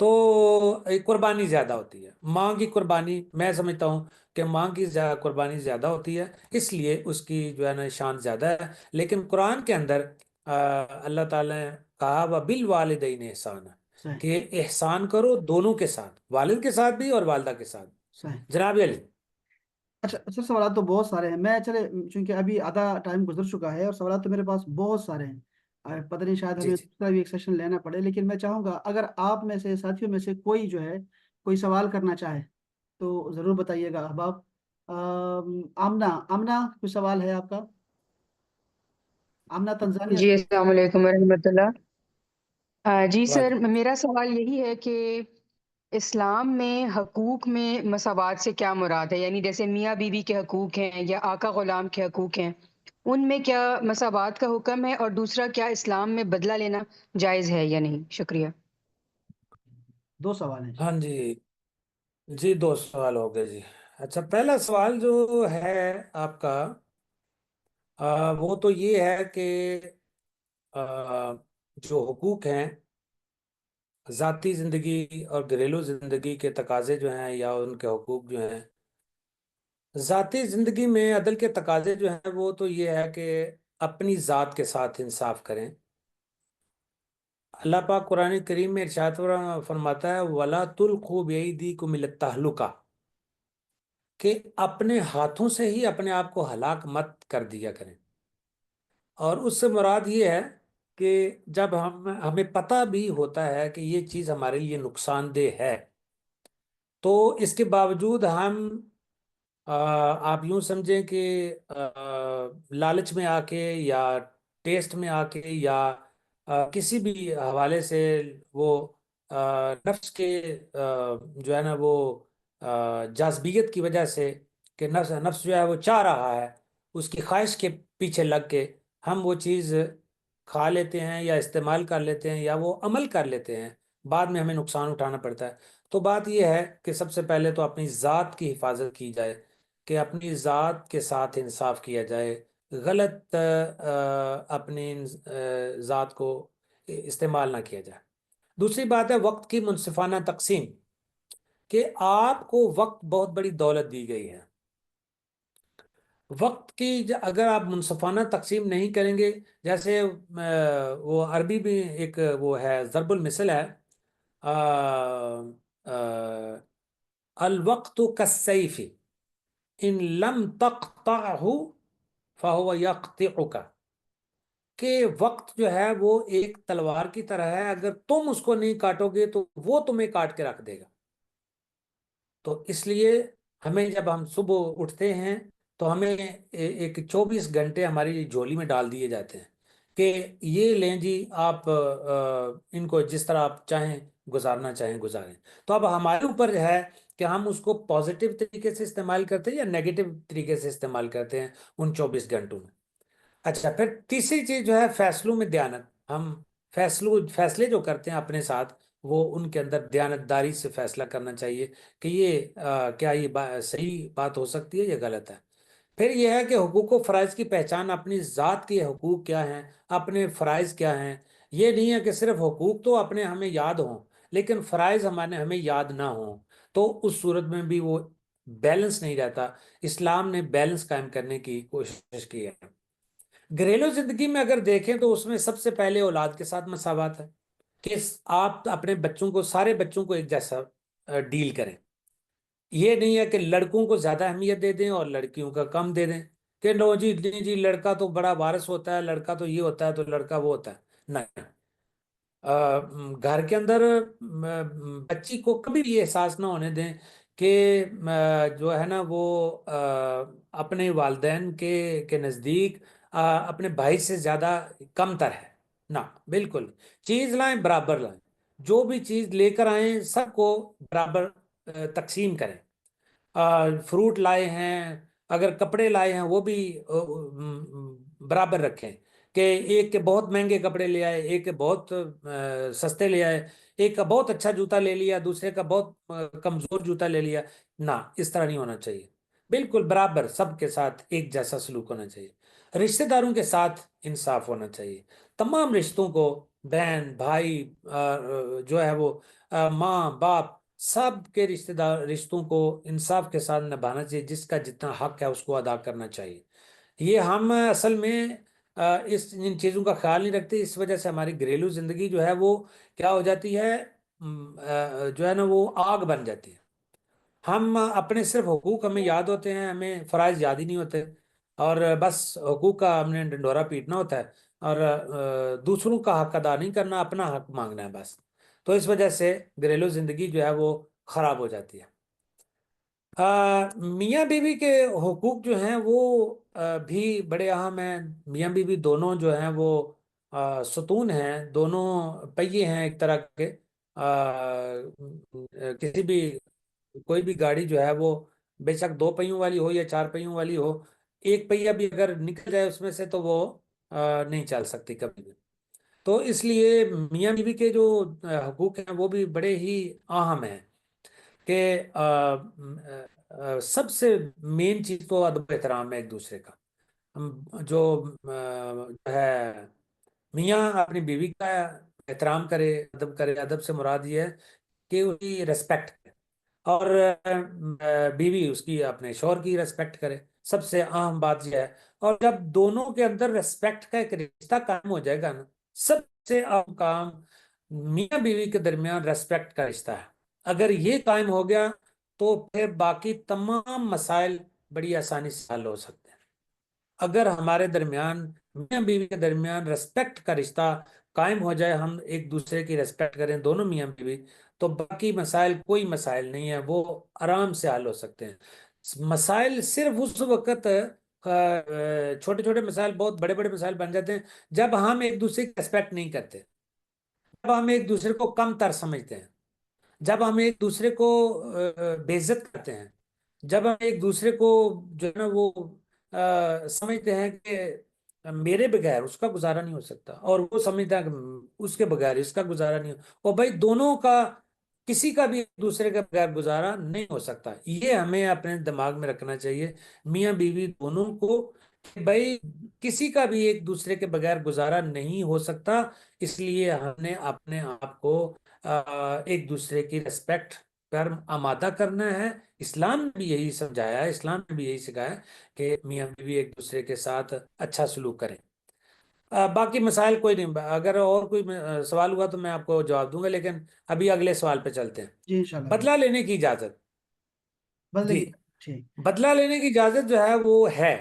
تو قربانی زیادہ ہوتی ہے ماں کی. قربانی میں سمجھتا ہوں کہ ماں کی قربانی زیادہ ہوتی ہے، اس لیے اس کی جو ہے نا شان زیادہ ہے. لیکن قرآن کے اندر اللہ تعالیٰ نے کہا وَبِالْوَالِدَيْنِ احسان، صحیح کہ احسان کرو دونوں کے ساتھ، والد کے ساتھ بھی اور والدہ کے ساتھ. صحیح. جناب علی. اچھا اچھا، سوالات تو بہت سارے ہیں. میں چلے چونکہ ابھی آدھا ٹائم گزر چکا ہے اور سوالات تو میرے پاس بہت سارے ہیں. پتہ نہیں شاید جی ہمیں جی دوسرا بھی ایک سیشن لینا پڑے، لیکن میں چاہوں گا اگر آپ میں سے ساتھیوں میں سے کوئی جو ہے کوئی سوال کرنا چاہے تو ضرور بتائیے گا احباب. آمنہ، آمنہ کوئی سوال ہے آپ کا؟ آمنہ تنزانیہ جی سے. السلام علیکم ورحمۃ اللہ. جی سر، واجب. میرا سوال یہی ہے کہ اسلام میں حقوق میں مساوات سے کیا مراد ہے؟ یعنی جیسے میاں بیوی کے حقوق ہیں یا آقا غلام کے حقوق ہیں، ان میں کیا مساوات کا حکم ہے؟ اور دوسرا، کیا اسلام میں بدلہ لینا جائز ہے یا نہیں؟ شکریہ۔ 2 سوال ہیں جی۔ ہاں جی، جی 2 سوال ہو گئے جی۔ اچھا، پہلا سوال جو ہے آپ کا، وہ تو یہ ہے کہ جو حقوق ہیں، ذاتی زندگی اور گھریلو زندگی کے تقاضے جو ہیں یا ان کے حقوق جو ہیں، ذاتی زندگی میں عدل کے تقاضے جو ہیں وہ تو یہ ہے کہ اپنی ذات کے ساتھ انصاف کریں۔ اللہ پاک قرآن کریم میں ارشاد فرماتا ہے وَلَا تُلْقُوا بِأَيْدِيكُمْ إِلَى التَّهْلُكَةِ، کہ اپنے ہاتھوں سے ہی اپنے آپ کو ہلاک مت کر دیا کریں۔ اور اس سے مراد یہ ہے کہ جب ہمیں پتہ بھی ہوتا ہے کہ یہ چیز ہمارے لیے نقصان دہ ہے، تو اس کے باوجود ہم آپ یوں سمجھیں کہ لالچ میں آ کے یا ٹیسٹ میں آ کے یا کسی بھی حوالے سے وہ نفس کے جو ہے نا وہ جاذبیت کی وجہ سے، کہ نفس جو ہے وہ چاہ رہا ہے، اس کی خواہش کے پیچھے لگ کے ہم وہ چیز کھا لیتے ہیں یا استعمال کر لیتے ہیں یا وہ عمل کر لیتے ہیں، بعد میں ہمیں نقصان اٹھانا پڑتا ہے۔ تو بات یہ ہے کہ سب سے پہلے تو اپنی ذات کی حفاظت کی جائے، کہ اپنی ذات کے ساتھ انصاف کیا جائے، غلط اپنی ذات کو استعمال نہ کیا جائے۔ دوسری بات ہے وقت کی منصفانہ تقسیم، کہ آپ کو وقت بہت بڑی دولت دی گئی ہے، وقت کی اگر آپ منصفانہ تقسیم نہیں کریں گے، جیسے وہ عربی میں ایک وہ ہے ضرب المثل ہے، الوقت کالسیف ان لم تقطعه فهو يقطعك، کہ وقت جو ہے وہ ایک تلوار کی طرح ہے، اگر تم اس کو نہیں کاٹو گے تو وہ تمہیں کاٹ کے رکھ دے گا۔ تو اس لیے ہمیں جب ہم صبح اٹھتے ہیں تو ہمیں ایک 24 گھنٹے ہماری جھولی میں ڈال دیے جاتے ہیں کہ یہ لیں جی، آپ ان کو جس طرح آپ چاہیں گزارنا چاہیں گزاریں۔ تو اب ہمارے اوپر ہے کہ ہم اس کو پازیٹیو طریقے سے استعمال کرتے ہیں یا نیگیٹو طریقے سے استعمال کرتے ہیں ان 24 گھنٹوں میں۔ اچھا، پھر تیسری چیز جو ہے فیصلوں میں دیانت، ہم فیصلے جو کرتے ہیں اپنے ساتھ، وہ ان کے اندر دیانتداری سے فیصلہ کرنا چاہیے کہ یہ کیا یہ صحیح بات ہو سکتی ہے یا غلط ہے۔ پھر یہ ہے کہ حقوق و فرائض کی پہچان، اپنی ذات کے حقوق کیا ہیں، اپنے فرائض کیا ہیں۔ یہ نہیں ہے کہ صرف حقوق تو اپنے ہمیں یاد ہوں لیکن فرائض ہمیں یاد نہ ہوں، تو اس صورت میں بھی وہ بیلنس نہیں رہتا۔ اسلام نے بیلنس قائم کرنے کی کوشش کی ہے۔ گھریلو زندگی میں اگر دیکھیں تو اس میں سب سے پہلے اولاد کے ساتھ مساوات ہے، کہ آپ اپنے بچوں کو، سارے بچوں کو ایک جیسا ڈیل کریں۔ یہ نہیں ہے کہ لڑکوں کو زیادہ اہمیت دے دیں اور لڑکیوں کا کم دے دیں، کہ لو جی نہیں جی لڑکا تو بڑا وارث ہوتا ہے، لڑکا تو یہ ہوتا ہے تو لڑکا وہ ہوتا ہے، نہیں۔ گھر کے اندر بچی کو کبھی بھی یہ احساس نہ ہونے دیں کہ جو ہے نا وہ اپنے والدین کے نزدیک اپنے بھائی سے زیادہ کم تر ہے، نہ، بالکل۔ چیز لائیں برابر لائیں، جو بھی چیز لے کر آئیں سب کو برابر تقسیم کریں۔ فروٹ لائے ہیں، اگر کپڑے لائے ہیں وہ بھی برابر رکھیں، کہ ایک کے بہت مہنگے کپڑے لے آئے، ایک کے بہت سستے لے آئے، ایک کا بہت اچھا جوتا لے لیا دوسرے کا بہت کمزور جوتا لے لیا، نہ، اس طرح نہیں ہونا چاہیے۔ بالکل برابر سب کے ساتھ ایک جیسا سلوک ہونا چاہیے۔ رشتہ داروں کے ساتھ انصاف ہونا چاہیے، تمام رشتوں کو، بہن بھائی جو ہے وہ ماں باپ، سب کے رشتوں کو انصاف کے ساتھ نبھانا چاہیے، جس کا جتنا حق ہے اس کو ادا کرنا چاہیے۔ یہ ہم اصل میں ان چیزوں کا خیال نہیں رکھتے، اس وجہ سے ہماری گھریلو زندگی جو ہے وہ کیا ہو جاتی ہے، جو ہے نا وہ آگ بن جاتی ہے۔ ہم اپنے صرف حقوق ہمیں یاد ہوتے ہیں، ہمیں فرائض یاد ہی نہیں ہوتے، اور بس حقوق کا ہم نے ڈنڈورا پیٹنا ہوتا ہے اور دوسروں کا حق ادا نہیں کرنا، اپنا حق مانگنا ہے بس۔ تو اس وجہ سے گھریلو زندگی جو ہے وہ خراب ہو جاتی ہے۔ میاں بیوی کے حقوق جو ہیں وہ بھی بڑے اہم ہیں۔ میاں بیوی دونوں جو ہیں وہ ستون ہیں، دونوں پہیے ہیں ایک طرح کے، کسی بھی کوئی بھی گاڑی جو ہے وہ بے شک 2 پہیوں والی ہو یا 4 پہیوں والی ہو، ایک پہیہ بھی اگر نکل جائے اس میں سے تو وہ نہیں چل سکتی کبھی بھی۔ تو اس لیے میاں بیوی کے جو حقوق ہیں وہ بھی بڑے ہی اہم ہیں کہ سب سے مین چیز تو ادب و احترام ہے ایک دوسرے کا۔ جو ہے میاں اپنی بیوی کا احترام کرے، ادب کرے۔ ادب سے مراد یہ ہے کہ اس کی ریسپیکٹ کرے، اور بیوی اس کی اپنے شوہر کی ریسپیکٹ کرے۔ سب سے اہم بات یہ ہے، اور جب دونوں کے اندر ریسپیکٹ کا ایک رشتہ قائم ہو جائے گا نا، سب سے اہم کام میاں بیوی کے درمیان ریسپیکٹ کا رشتہ ہے۔ اگر یہ قائم ہو گیا تو پھر باقی تمام مسائل بڑی آسانی سے حل ہو سکتے ہیں۔ اگر ہمارے درمیان میاں بیوی کے درمیان ریسپیکٹ کا رشتہ قائم ہو جائے، ہم ایک دوسرے کی ریسپیکٹ کریں دونوں میاں بیوی، تو باقی مسائل کوئی مسائل نہیں ہے، وہ آرام سے حل ہو سکتے ہیں۔ مسائل صرف اس وقت چھوٹے چھوٹے مسائل بہت بڑے بڑے مسائل بن جاتے ہیں جب ہم ایک دوسرے کی ریسپیکٹ نہیں کرتے، جب ہم ایک دوسرے کو کم تر سمجھتے ہیں، جب ہم ایک دوسرے کو بے عزت کرتے ہیں، جب ہم ایک دوسرے کو جو ہے نا وہ سمجھتے ہیں کہ میرے بغیر اس کا گزارا نہیں ہو سکتا، اور وہ سمجھتا ہے کہ اس کے بغیر اس کا گزارا نہیں ہو، اور بھائی دونوں کا کسی کا بھی ایک دوسرے کے بغیر گزارا نہیں ہو سکتا۔ یہ ہمیں اپنے دماغ میں رکھنا چاہیے میاں بیوی دونوں کو، کہ بھائی کسی کا بھی ایک دوسرے کے بغیر گزارا نہیں ہو سکتا۔ اس لیے ہم نے اپنے آپ کو ایک دوسرے کی ریسپیکٹ پر آمادہ کرنا ہے۔ اسلام نے بھی یہی سمجھایا ہے، اسلام نے بھی یہی سکھایا ہے کہ میاں بیوی ایک دوسرے کے ساتھ اچھا سلوک کریں۔ باقی مسائل کوئی نہیں، اگر اور کوئی سوال ہوا تو میں آپ کو جواب دوں گا، لیکن ابھی اگلے سوال پہ چلتے ہیں۔ جی انشاءاللہ بدلہ لینے کی اجازت، بدلے جی کی ٹھیک۔ بدلہ لینے کی اجازت جو ہے وہ ہے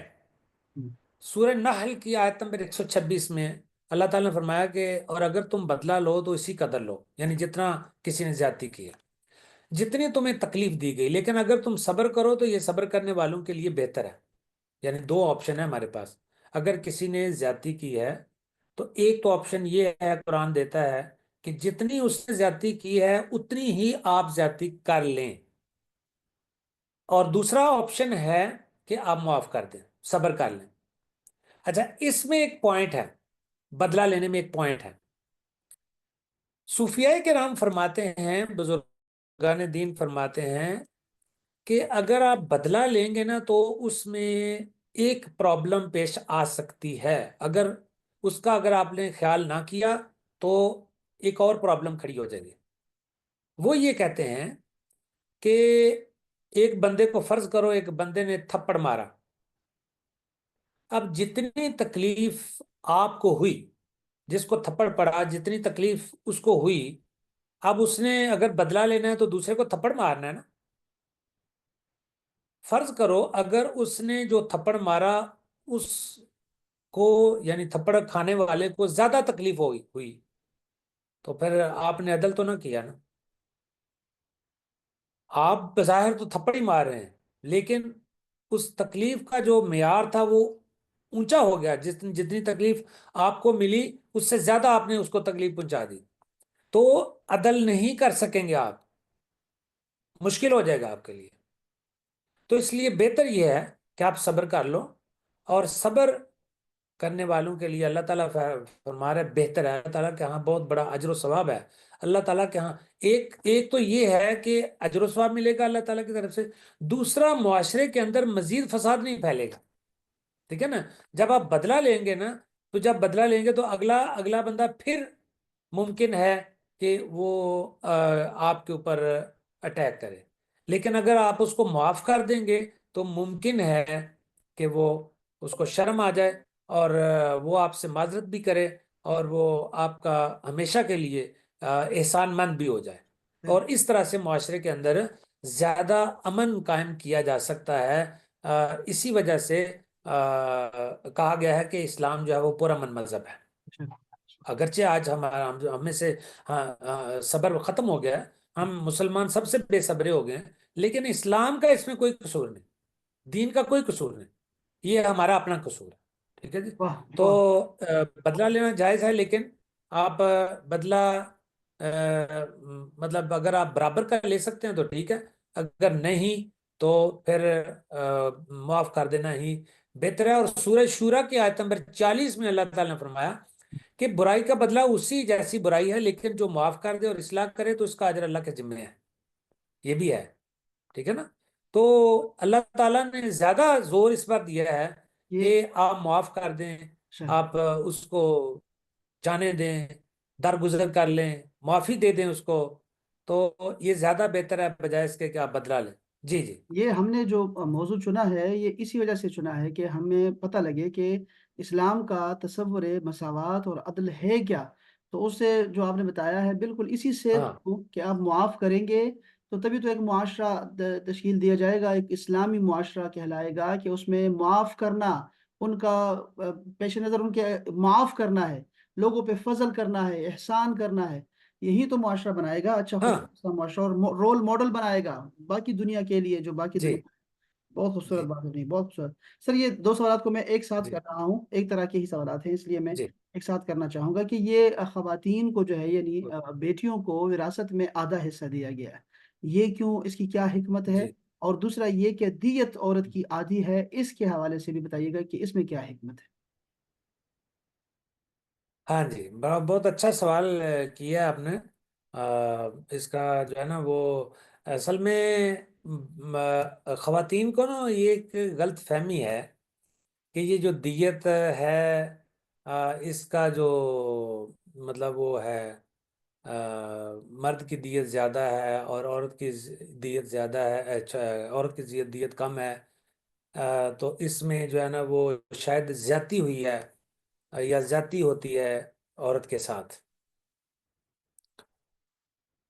ہم، سورہ نحل کی آیت نمبر 126 میں اللہ تعالیٰ نے فرمایا کہ اور اگر تم بدلہ لو تو اسی قدر لو، یعنی جتنا کسی نے زیادتی کی ہے، جتنی تمہیں تکلیف دی گئی، لیکن اگر تم صبر کرو تو یہ صبر کرنے والوں کے لیے بہتر ہے۔ یعنی 2 آپشن ہے ہمارے پاس۔ اگر کسی نے زیادتی کی ہے تو ایک تو آپشن یہ ہے، قرآن دیتا ہے کہ جتنی اس نے زیادتی کی ہے اتنی ہی آپ زیادتی کر لیں، اور دوسرا آپشن ہے کہ آپ معاف کر دیں، صبر کر لیں۔ اچھا، اس میں ایک پوائنٹ ہے، بدلہ لینے میں ایک پوائنٹ ہے۔ صوفیاء کرام فرماتے ہیں، بزرگان دین فرماتے ہیں کہ اگر آپ بدلہ لیں گے نا تو اس میں ایک پرابلم پیش آ سکتی ہے۔ اگر آپ نے خیال نہ کیا تو ایک اور پرابلم کھڑی ہو جائے گی۔ وہ یہ کہتے ہیں کہ ایک بندے کو فرض کرو، ایک بندے نے تھپڑ مارا، اب جتنی تکلیف آپ کو ہوئی، جس کو تھپڑ پڑا جتنی تکلیف اس کو ہوئی، اب اس نے اگر بدلہ لینا ہے تو دوسرے کو تھپڑ مارنا ہے نا۔ فرض کرو اگر اس نے جو تھپڑ مارا اس کو، یعنی تھپڑ کھانے والے کو زیادہ تکلیف ہوئی تو پھر آپ نے عدل تو نہ کیا نا۔ آپ بظاہر تو تھپڑ ہی مار رہے ہیں، لیکن اس تکلیف کا جو معیار تھا وہ اونچا ہو گیا، جتنی تکلیف آپ کو ملی اس سے زیادہ آپ نے اس کو تکلیف پہنچا دی، تو عدل نہیں کر سکیں گے آپ، مشکل ہو جائے گا آپ کے لیے۔ تو اس لیے بہتر یہ ہے کہ آپ صبر کر لو، اور صبر کرنے والوں کے لیے اللہ تعالیٰ فرما رہے بہتر ہے، اللہ تعالیٰ کے ہاں بہت بڑا اجر و ثواب ہے۔ اللہ تعالیٰ کے ہاں ایک تو یہ ہے کہ اجر و ثواب ملے گا اللہ تعالیٰ کی طرف سے، دوسرا معاشرے کے اندر مزید فساد نہیں پھیلے گا، ٹھیک ہے نا۔ جب آپ بدلہ لیں گے نا، تو جب بدلہ لیں گے تو اگلا بندہ پھر ممکن ہے کہ وہ آپ کے اوپر اٹیک کرے، لیکن اگر آپ اس کو معاف کر دیں گے تو ممکن ہے کہ وہ اس کو شرم آ جائے اور وہ آپ سے معذرت بھی کرے، اور وہ آپ کا ہمیشہ کے لیے احسان مند بھی ہو جائے، اور اس طرح سے معاشرے کے اندر زیادہ امن قائم کیا جا سکتا ہے۔ اسی وجہ سے کہا گیا ہے کہ اسلام جو ہے وہ پرامن مذہب ہے۔ اگرچہ آج ہم میں سے صبر ختم ہو گیا ہے، ہم مسلمان سب سے بے صبرے ہو گئے ہیں، لیکن اسلام کا اس میں کوئی قصور نہیں، دین کا کوئی قصور نہیں، یہ ہمارا اپنا قصور ہے، ٹھیک ہے جی۔ واہ تو واہ، بدلہ لینا جائز ہے، لیکن آپ بدلہ مطلب اگر آپ برابر کا لے سکتے ہیں تو ٹھیک ہے، اگر نہیں تو پھر معاف کر دینا ہی بہتر ہے۔ اور سورہ شورا کی آیت نمبر 40 میں اللہ تعالیٰ نے فرمایا کہ برائی کا بدلہ اسی جیسی برائی ہے، لیکن جو معاف کر دے اور اصلاح کرے تو اس کا اجر اللہ کے ذمہ ہے۔ یہ بھی ہے، ٹھیک ہے نا؟ تو اللہ تعالیٰ نے زیادہ زور اس پر دیا ہے یہ کہ آپ معاف کر دیں، اچھا، آپ اس کو جانے دیں، درگزر کر لیں، معافی دے دیں اس کو، تو یہ زیادہ بہتر ہے بجائے اس کے کہ آپ بدلہ لیں۔ جی جی یہ ہم نے جو موضوع چنا ہے یہ اسی وجہ سے چنا ہے کہ ہمیں پتہ لگے کہ اسلام کا تصور مساوات اور عدل ہے کیا۔ تو اس سے جو آپ نے بتایا ہے بالکل اسی سے ہاں کہ آپ معاف کریں گے تو تبھی تو ایک معاشرہ تشکیل دیا جائے گا، ایک اسلامی معاشرہ کہلائے گا کہ اس میں معاف کرنا ان کا پیش نظر، ان کے معاف کرنا ہے، لوگوں پہ فضل کرنا ہے، احسان کرنا ہے۔ یہی تو معاشرہ بنائے گا اچھا ہاں خدا معاشرہ، اور رول ماڈل بنائے گا باقی دنیا کے لیے، جو باقی جی دنیا۔ بہت خوبصورت جی بات ہے، بہت خوبصورت سر۔ یہ دو سوالات کو میں ایک ساتھ جی کر رہا ہوں، ایک طرح کے ہی سوالات ہیں اس لیے میں جی ایک ساتھ کرنا چاہوں گا کہ یہ خواتین کو جو ہے یعنی بیٹیوں کو وراثت میں آدھا حصہ دیا گیا ہے، یہ کیوں، اس کی کیا حکمت ہے؟ جی اور دوسرا یہ کہ دیت عورت کی آدھی ہے، اس کے حوالے سے بھی بتائیے گا کہ اس میں کیا حکمت ہے؟ ہاں جی، بہت اچھا سوال کیا آپ نے۔ اس کا جو ہے نا وہ اصل میں خواتین کو نا یہ ایک غلط فہمی ہے کہ یہ جو دیت ہے، اس کا جو مطلب وہ ہے، مرد کی دیت زیادہ ہے اور عورت کی دیت زیادہ ہے، اچھا عورت کی دیت کم ہے، تو اس میں جو ہے نا وہ شاید زیادتی ہوئی ہے یا زیادتی ہوتی ہے عورت کے ساتھ۔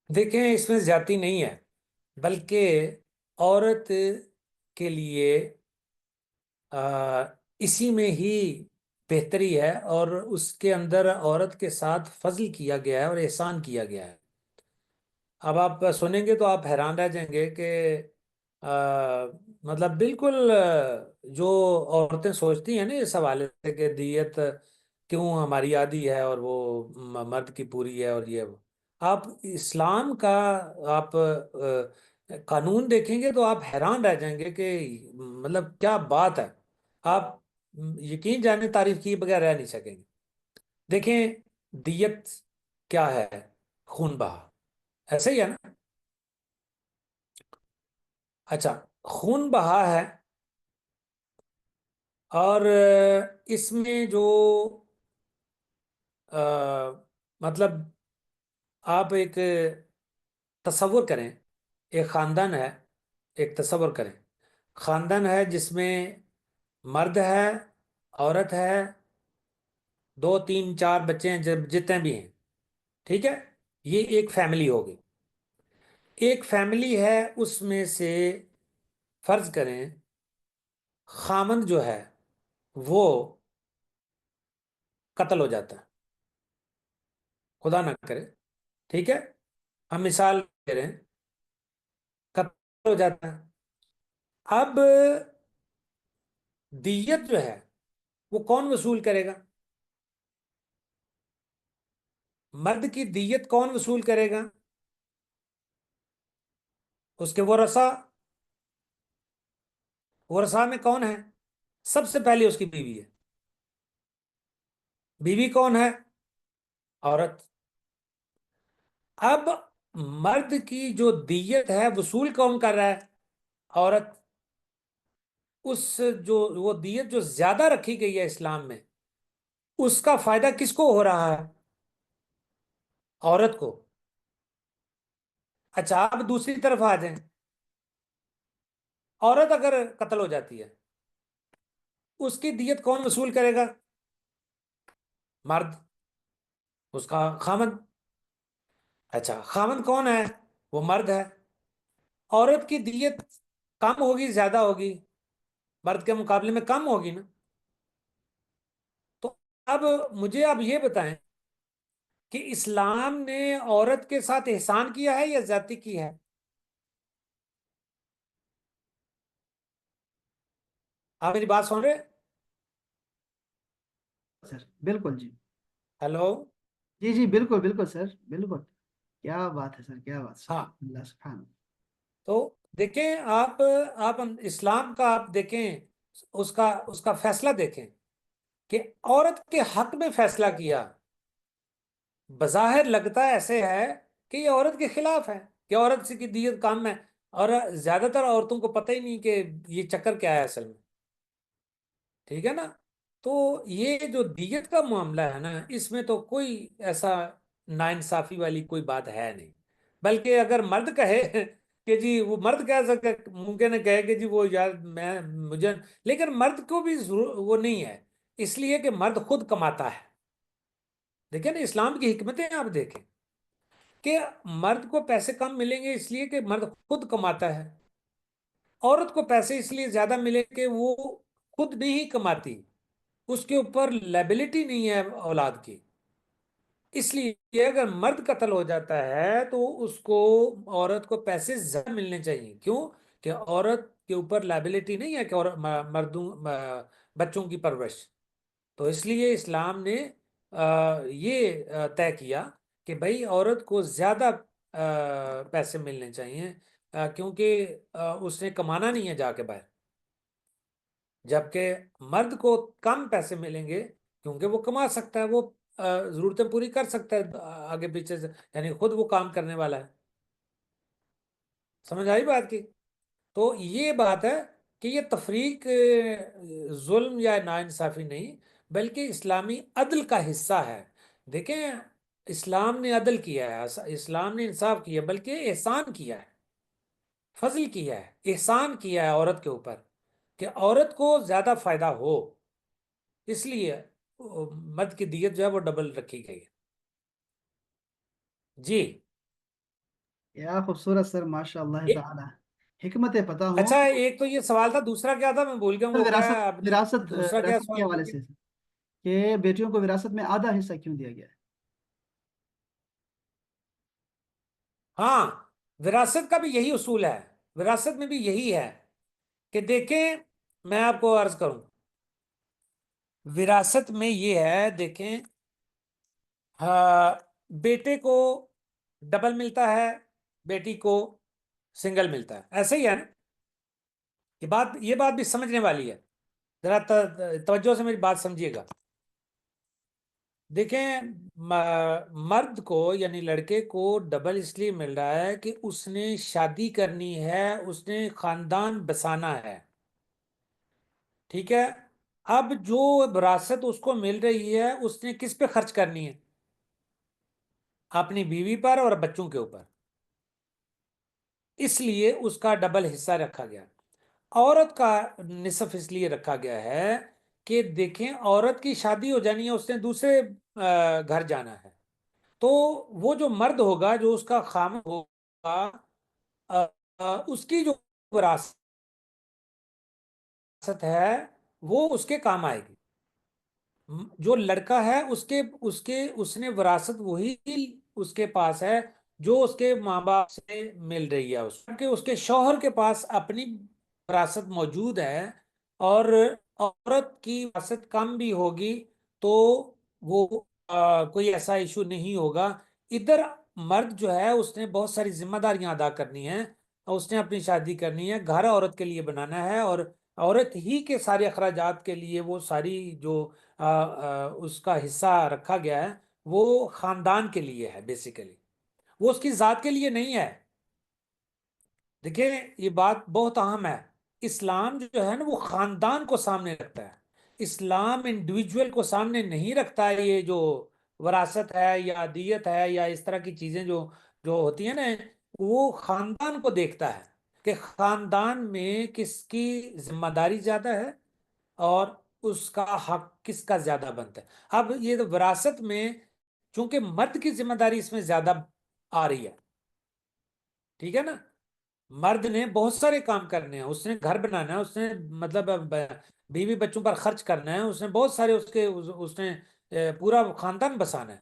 دیکھیں اس میں زیادتی نہیں ہے، بلکہ عورت کے لیے اسی میں ہی بہتری ہے، اور اس کے اندر عورت کے ساتھ فضل کیا گیا ہے اور احسان کیا گیا ہے۔ اب آپ سنیں گے تو آپ حیران رہ جائیں گے کہ مطلب بالکل جو عورتیں سوچتی ہیں نا اس حوالے سے کہ دیت کیوں ہماری آدھی ہے اور وہ مرد کی پوری ہے، اور یہ وہ آپ اسلام کا آپ قانون دیکھیں گے تو آپ حیران رہ جائیں گے کہ مطلب کیا بات ہے۔ آپ یقین جانے تعریف کیے بغیر رہ نہیں سکیں گے۔ دیکھیں دیت کیا ہے؟ خون بہا، ایسے ہی ہے نا؟ اچھا، خون بہا ہے، اور اس میں جو مطلب آپ ایک تصور کریں، ایک خاندان ہے، ایک تصور کریں خاندان ہے جس میں مرد ہے، عورت ہے، دو تین چار بچے ہیں، جتنے بھی ہیں، ٹھیک ہے؟ یہ ایک فیملی ہوگی۔ ایک فیملی ہے، اس میں سے فرض کریں خامند جو ہے وہ قتل ہو جاتا ہے، خدا نہ کرے، ٹھیک ہے؟ ہم مثال دے رہے ہیں، قتل ہو جاتا ہے۔ اب دیت جو ہے وہ کون وصول کرے گا؟ مرد کی دیت کون وصول کرے گا؟ اس کے ورثاء۔ ورثاء میں کون ہے؟ سب سے پہلے اس کی بیوی ہے۔ بیوی کون ہے؟ عورت۔ اب مرد کی جو دیت ہے وصول کون کر رہا ہے؟ عورت۔ اس جو وہ دیت جو زیادہ رکھی گئی ہے اسلام میں، اس کا فائدہ کس کو ہو رہا ہے؟ عورت کو۔ اچھا آپ دوسری طرف آ جائیں، عورت اگر قتل ہو جاتی ہے، اس کی دیت کون وصول کرے گا؟ مرد، اس کا خامند۔ اچھا خامند کون ہے؟ وہ مرد ہے۔ عورت کی دیت کم ہوگی زیادہ ہوگی؟ مرد کے مقابلے میں کم ہوگی نا؟ تو اب مجھے آپ یہ بتائیں کہ اسلام نے عورت کے ساتھ احسان کیا ہے یا زیادتی کی ہے؟ آپ میری بات سن رہے؟ سر بالکل جی، ہیلو؟ جی جی بالکل بالکل سر بالکل۔ کیا بات ہے سر، کیا بات، ہاں، سبحان اللہ سبحان اللہ۔ تو دیکھیں آپ اسلام کا آپ دیکھیں، اس کا فیصلہ دیکھیں کہ عورت کے حق میں فیصلہ کیا، بظاہر لگتا ایسے ہے کہ یہ عورت کے خلاف ہے، کہ عورت سے کی دیت کام ہے، اور زیادہ تر عورتوں کو پتہ ہی نہیں کہ یہ چکر کیا ہے اصل میں، ٹھیک ہے نا؟ تو یہ جو دیت کا معاملہ ہے نا، اس میں تو کوئی ایسا ناانصافی والی کوئی بات ہے نہیں، بلکہ اگر مرد کہے کہ جی، وہ مرد کہہ سکے، ممکن ہے کہے کہ جی وہ یار مجھے، لیکن مرد کو بھی وہ نہیں ہے، اس لیے کہ مرد خود کماتا ہے۔ دیکھیں نا، اسلام کی حکمتیں آپ دیکھیں کہ مرد کو پیسے کم ملیں گے اس لیے کہ مرد خود کماتا ہے، عورت کو پیسے اس لیے زیادہ ملے کہ وہ خود نہیں کماتی، اس کے اوپر لیبلٹی نہیں ہے اولاد کی، اس لیے اگر مرد قتل ہو جاتا ہے تو اس کو، عورت کو پیسے زیادہ ملنے چاہیے، کیوں کہ عورت کے اوپر لیبلٹی نہیں ہے کہ مردوں بچوں کی پرورش، تو اس لیے اسلام نے یہ طے کیا کہ بھائی عورت کو زیادہ پیسے ملنے چاہیے، کیونکہ اس نے کمانا نہیں ہے جا کے باہر، جبکہ مرد کو کم پیسے ملیں گے کیونکہ وہ کما سکتا ہے، وہ ضرورتیں پوری کر سکتا ہے آگے پیچھے سے، یعنی خود وہ کام کرنے والا ہے۔ سمجھ آئی بات کی؟ تو یہ بات ہے کہ یہ تفریق ظلم یا ناانصافی نہیں، بلکہ اسلامی عدل کا حصہ ہے۔ دیکھیں، اسلام نے عدل کیا ہے، اسلام نے انصاف کیا، بلکہ احسان کیا ہے، فضل کیا ہے، احسان کیا ہے عورت کے اوپر، کہ عورت کو زیادہ فائدہ ہو، اس لیے مرد کی دیت جو ہے وہ ڈبل رکھی گئی ہے۔ جی، کیا خوبصورت سر، ماشاء اللہ تعالی، حکمتیں پتہ ہوں اچھا، تو۔ ایک تو یہ سوال تھا، دوسرا کیا تھا میں بھول گیا ہوں، وہ کیا ہے وراثت آپ نے وراثت دوسرا کیا وراثت کے سوال حوالے کیا؟ سے سر، کہ بیٹیوں کو وراثت میں آدھا حصہ کیوں دیا گیا ہے؟ ہاں، وراثت کا بھی یہی اصول ہے، وراثت میں بھی یہی ہے کہ دیکھیں، میں آپ کو عرض کروں، وراثت میں یہ ہے، دیکھیں، بیٹے کو ڈبل ملتا ہے، بیٹی کو سنگل ملتا ہے، ایسے ہی ہے نا؟ یہ بات بھی سمجھنے والی ہے، ذرا توجہ سے میری بات سمجھیے گا۔ دیکھیں، مرد کو یعنی لڑکے کو ڈبل اس لیے مل رہا ہے کہ اس نے شادی کرنی ہے، اس نے خاندان بسانا ہے، ٹھیک ہے؟ اب جو وراثت اس کو مل رہی ہے، اس نے کس پہ خرچ کرنی ہے؟ اپنی بیوی پر اور بچوں کے اوپر، اس لیے اس کا ڈبل حصہ رکھا گیا۔ عورت کا نصف اس لیے رکھا گیا ہے کہ دیکھیں، عورت کی شادی ہو جانی ہے، اس نے دوسرے گھر جانا ہے، تو وہ جو مرد ہوگا، جو اس کا خامن ہوگا، اس کی جو وراثت ہے وہ اس کے کام آئے گی۔ جو لڑکا ہے، اس نے وراثت وہی اس کے پاس ہے جو اس کے ماں باپ سے مل رہی ہے، اس کے شوہر کے پاس اپنی وراثت موجود ہے، اور عورت کی وراثت کم بھی ہوگی تو وہ کوئی ایسا ایشو نہیں ہوگا۔ ادھر مرد جو ہے، اس نے بہت ساری ذمہ داریاں ادا کرنی ہیں، اس نے اپنی شادی کرنی ہے، گھر عورت کے لیے بنانا ہے، اور عورت ہی کے سارے اخراجات کے لیے وہ ساری جو اس کا حصہ رکھا گیا ہے، وہ خاندان کے لیے ہے، بیسیکلی وہ اس کی ذات کے لیے نہیں ہے۔ دیکھیں، یہ بات بہت اہم ہے، اسلام جو ہے نا، وہ خاندان کو سامنے رکھتا ہے، اسلام انڈیویجول کو سامنے نہیں رکھتا ہے۔ یہ جو وراثت ہے یا دیت ہے یا اس طرح کی چیزیں جو ہوتی ہیں نا، وہ خاندان کو دیکھتا ہے کہ خاندان میں کس کی ذمہ داری زیادہ ہے اور اس کا حق کس کا زیادہ بنتا ہے۔ اب یہ وراثت میں چونکہ مرد کی ذمہ داری اس میں زیادہ آ رہی ہے، ٹھیک ہے نا؟ مرد نے بہت سارے کام کرنے ہیں، اس نے گھر بنانا ہے، اس نے مطلب بیوی بچوں پر خرچ کرنا ہے، اس نے بہت سارے اس نے پورا خاندان بسانا ہے،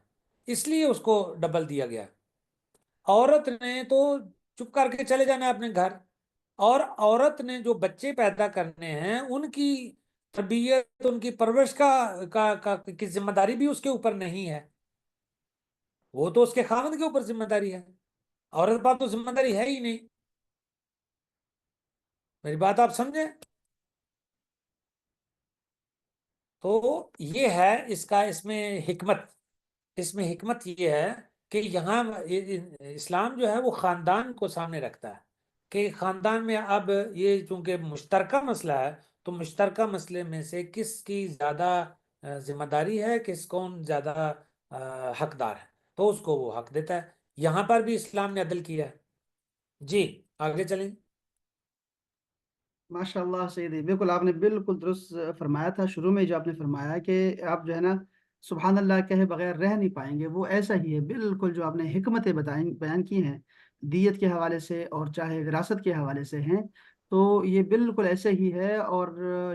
اس لیے اس کو ڈبل دیا گیا۔ عورت نے تو چپ کر کے چلے جانا ہے اپنے گھر، اور عورت نے جو بچے پیدا کرنے ہیں، ان کی تربیت، ان کی پرورش کی ذمہ داری بھی اس کے اوپر نہیں ہے، وہ تو اس کے خاوند کے اوپر ذمہ داری ہے، عورت پر تو ذمہ داری ہے ہی نہیں. میری بات آپ سمجھیں؟ تو یہ ہے اس میں حکمت یہ ہے کہ یہاں اسلام جو ہے وہ خاندان کو سامنے رکھتا ہے کہ خاندان میں اب یہ چونکہ مشترکہ مسئلہ ہے تو مشترکہ مسئلے میں سے کس کی زیادہ ذمہ داری ہے، کون زیادہ حقدار ہے، تو اس کو وہ حق دیتا ہے. یہاں پر بھی اسلام نے عدل کیا ہے. جی آگے چلیں. ماشاء اللہ سیدی، بالکل آپ نے بالکل درست فرمایا تھا شروع میں جو آپ نے فرمایا کہ آپ جو ہے نا سبحان اللہ کہے بغیر رہ نہیں پائیں گے، وہ ایسا ہی ہے بالکل جو آپ نے حکمتیں بیان کی ہیں دیت کے حوالے سے اور چاہے وراثت کے حوالے سے ہیں، تو یہ بالکل ایسے ہی ہے. اور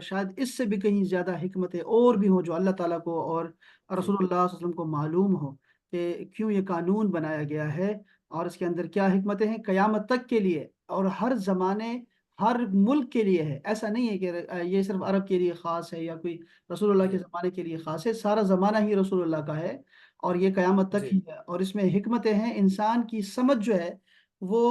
شاید اس سے بھی کہیں زیادہ حکمتیں اور بھی ہوں جو اللہ تعالیٰ کو اور جی رسول اللہ صلی اللہ علیہ وسلم کو معلوم ہو کہ کیوں یہ قانون بنایا گیا ہے اور اس کے اندر کیا حکمتیں ہیں قیامت تک کے لیے اور ہر زمانے ہر ملک کے لیے ہے. ایسا نہیں ہے کہ یہ صرف عرب کے لیے خاص ہے یا کوئی رسول اللہ کے جی زمانے کے لیے خاص ہے، سارا زمانہ ہی رسول اللہ کا ہے اور یہ قیامت تک جی ہی ہے. اور اس میں حکمتیں ہیں، انسان کی سمجھ جو ہے وہ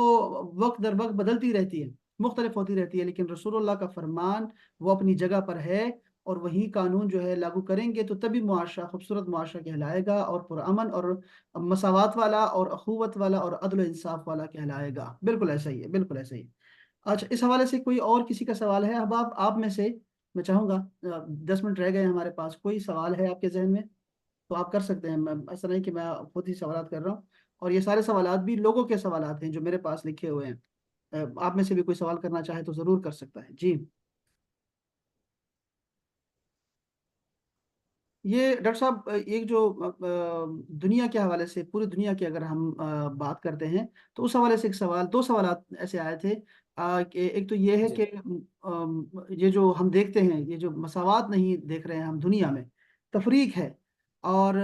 وقت در وقت بدلتی رہتی ہے، مختلف ہوتی رہتی ہے، لیکن رسول اللہ کا فرمان وہ اپنی جگہ پر ہے اور وہی قانون جو ہے لاگو کریں گے تو تبھی معاشرہ خوبصورت معاشرہ کہلائے گا اور پرامن اور مساوات والا اور اخوت والا اور عدل و انصاف والا کہلائے گا. بالکل ایسا ہی ہے، بالکل ایسا ہی ہے. اچھا، اس حوالے سے کوئی اور کسی کا سوال ہے؟ اب آپ میں سے میں چاہوں گا 10 منٹ رہ گئے ہیں ہمارے پاس، کوئی سوال ہے آپ کے ذہن میں تو آپ کر سکتے ہیں. ایسا نہیں کہ میں خود ہی سوالات کر رہا ہوں، اور یہ سارے سوالات بھی لوگوں کے سوالات ہیں جو میرے پاس لکھے ہوئے ہیں. آپ میں سے بھی کوئی سوال کرنا چاہے تو ضرور کر سکتا ہے. جی یہ ڈاکٹر صاحب ایک جو دنیا کے حوالے سے پوری دنیا کی اگر ہم بات کرتے ہیں تو اس حوالے سے ایک سوال، دو سوالات ایسے آئے تھے کہ ایک تو یہ ہے جی کہ یہ جو ہم دیکھتے ہیں یہ جو مساوات نہیں دیکھ رہے ہیں ہم دنیا میں، تفریق ہے. اور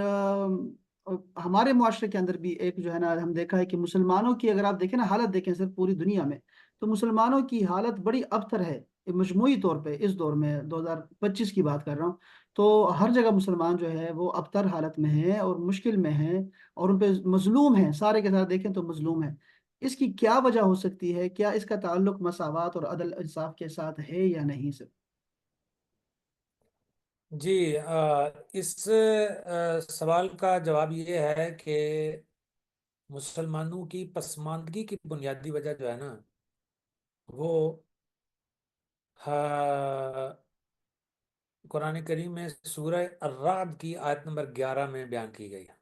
ہمارے معاشرے کے اندر بھی ایک جو ہے نا ہم دیکھا ہے کہ مسلمانوں کی اگر آپ دیکھیں نا حالت دیکھیں صرف پوری دنیا میں تو مسلمانوں کی حالت بڑی ابتر ہے مجموعی طور پہ اس دور میں 2025 کی بات کر رہا ہوں. تو ہر جگہ مسلمان جو ہے وہ ابتر حالت میں ہیں اور مشکل میں ہیں اور ان پہ مظلوم ہیں، سارے کے ساتھ دیکھیں تو مظلوم ہیں. اس کی کیا وجہ ہو سکتی ہے؟ کیا اس کا تعلق مساوات اور عدل انصاف کے ساتھ ہے یا نہیں سر؟ جی اس سوال کا جواب یہ ہے کہ مسلمانوں کی پسماندگی کی بنیادی وجہ جو ہے نا وہ قرآن کریم میں سورہ الرعد کی آیت نمبر 11 میں بیان کی گئی ہے.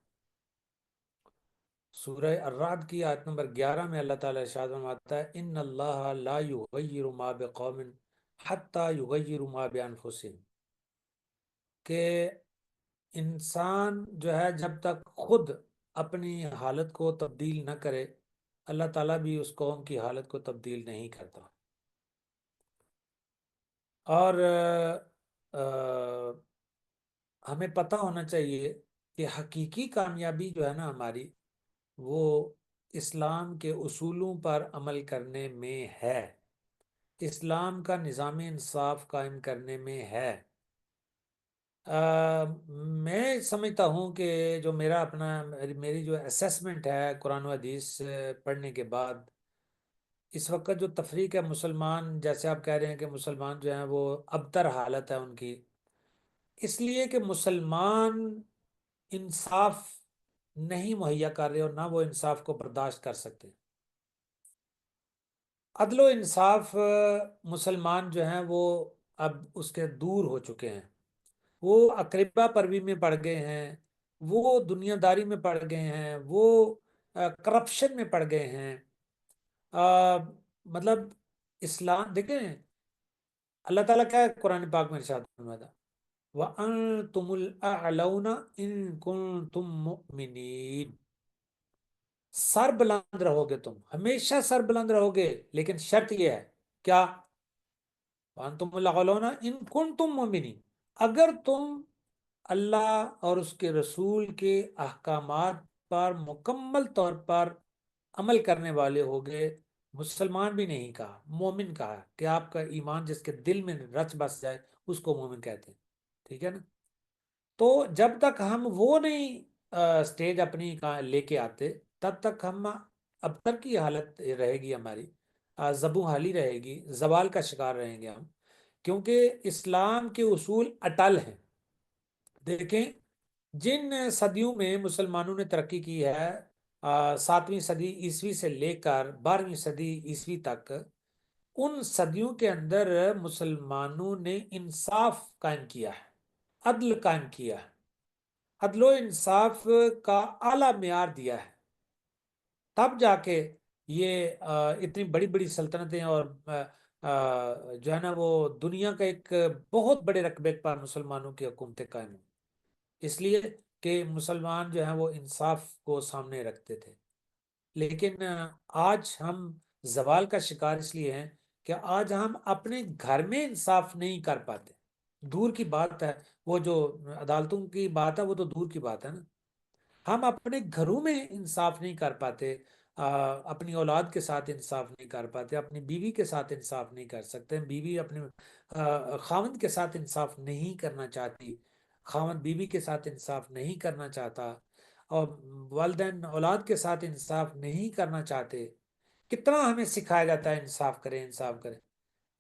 سورہ الرعد کی آیت نمبر 11 میں اللہ تعالیٰ ارشاد فرماتا ہے ان اللہ لا یغیر ما بقوم حتی یغیروا ما بانفسہم، کہ انسان جو ہے جب تک خود اپنی حالت کو تبدیل نہ کرے اللہ تعالیٰ بھی اس قوم کی حالت کو تبدیل نہیں کرتا. اور ہمیں پتہ ہونا چاہیے کہ حقیقی کامیابی جو ہے نا ہماری وہ اسلام کے اصولوں پر عمل کرنے میں ہے، اسلام کا نظام انصاف قائم کرنے میں ہے. میں سمجھتا ہوں کہ جو میرا اپنا میری جو اسیسمنٹ ہے قرآن و حدیث پڑھنے کے بعد، اس وقت جو تفریق ہے مسلمان، جیسے آپ کہہ رہے ہیں کہ مسلمان جو ہیں وہ ابتر حالت ہے ان کی، اس لیے کہ مسلمان انصاف نہیں مہیا کر رہے اور نہ وہ انصاف کو برداشت کر سکتے. عدل و انصاف مسلمان جو ہیں وہ اب اس کے دور ہو چکے ہیں، وہ اقربا پروی میں پڑ گئے ہیں، وہ دنیا داری میں پڑ گئے ہیں، وہ کرپشن میں پڑ گئے ہیں. مطلب اسلام دیکھیں اللہ تعالیٰ کیا ہے قرآن پاک میں ارشاد فرماتا وَأَنْتُمُ الْأَعْلَوْنَ إِن كُنْتُم مُؤْمِنِينَ، سر بلند رہو گے، تم ہمیشہ سر بلند رہو گے، لیکن شرط یہ ہے کیا؟ وَأَنْتُمُ الْأَعْلَوْنَ إِن كُنْتُم مُؤْمِنِينَ، اگر تم اللہ اور اس کے رسول کے احکامات پر مکمل طور پر عمل کرنے والے ہوگے. مسلمان بھی نہیں کہا، مومن کہا کہ آپ کا ایمان جس کے دل میں رچ بس جائے اس کو مومن کہتے ہیں. ٹھیک ہے نا؟ تو جب تک ہم وہ نہیں سٹیج اپنی لے کے آتے تب تک ہم اب تک کی حالت رہے گی ہماری، زبوں حالی رہے گی، زوال کا شکار رہیں گے ہم، کیونکہ اسلام کے اصول اٹل ہیں۔ دیکھیں جن صدیوں میں مسلمانوں نے ترقی کی ہے، 7ویں صدی عیسوی سے لے کر 12ویں صدی عیسوی تک، ان صدیوں کے اندر مسلمانوں نے انصاف قائم کیا ہے، عدل قائم کیا ہے، عدل و انصاف کا اعلیٰ معیار دیا ہے، تب جا کے یہ اتنی بڑی بڑی سلطنتیں اور جو ہے نا وہ دنیا کا ایک بہت بڑے رقبے پر مسلمانوں کی حکومتیں قائم ہوئی، اس لیے کہ مسلمان جو ہیں وہ انصاف کو سامنے رکھتے تھے۔ لیکن آج ہم زوال کا شکار اس لیے ہیں کہ آج ہم اپنے گھر میں انصاف نہیں کر پاتے، دور کی بات ہے، وہ جو عدالتوں کی بات ہے وہ تو دور کی بات ہے نا، ہم اپنے گھروں میں انصاف نہیں کر پاتے، اپنی اولاد کے ساتھ انصاف نہیں کر پاتے، اپنی بیوی کے ساتھ انصاف نہیں کر سکتے، بیوی اپنے خاوند کے ساتھ انصاف نہیں کرنا چاہتی، خاوند بیوی کے ساتھ انصاف نہیں کرنا چاہتا، اور والدین اولاد کے ساتھ انصاف نہیں کرنا چاہتے۔ کتنا ہمیں سکھایا جاتا ہے انصاف کریں انصاف کریں،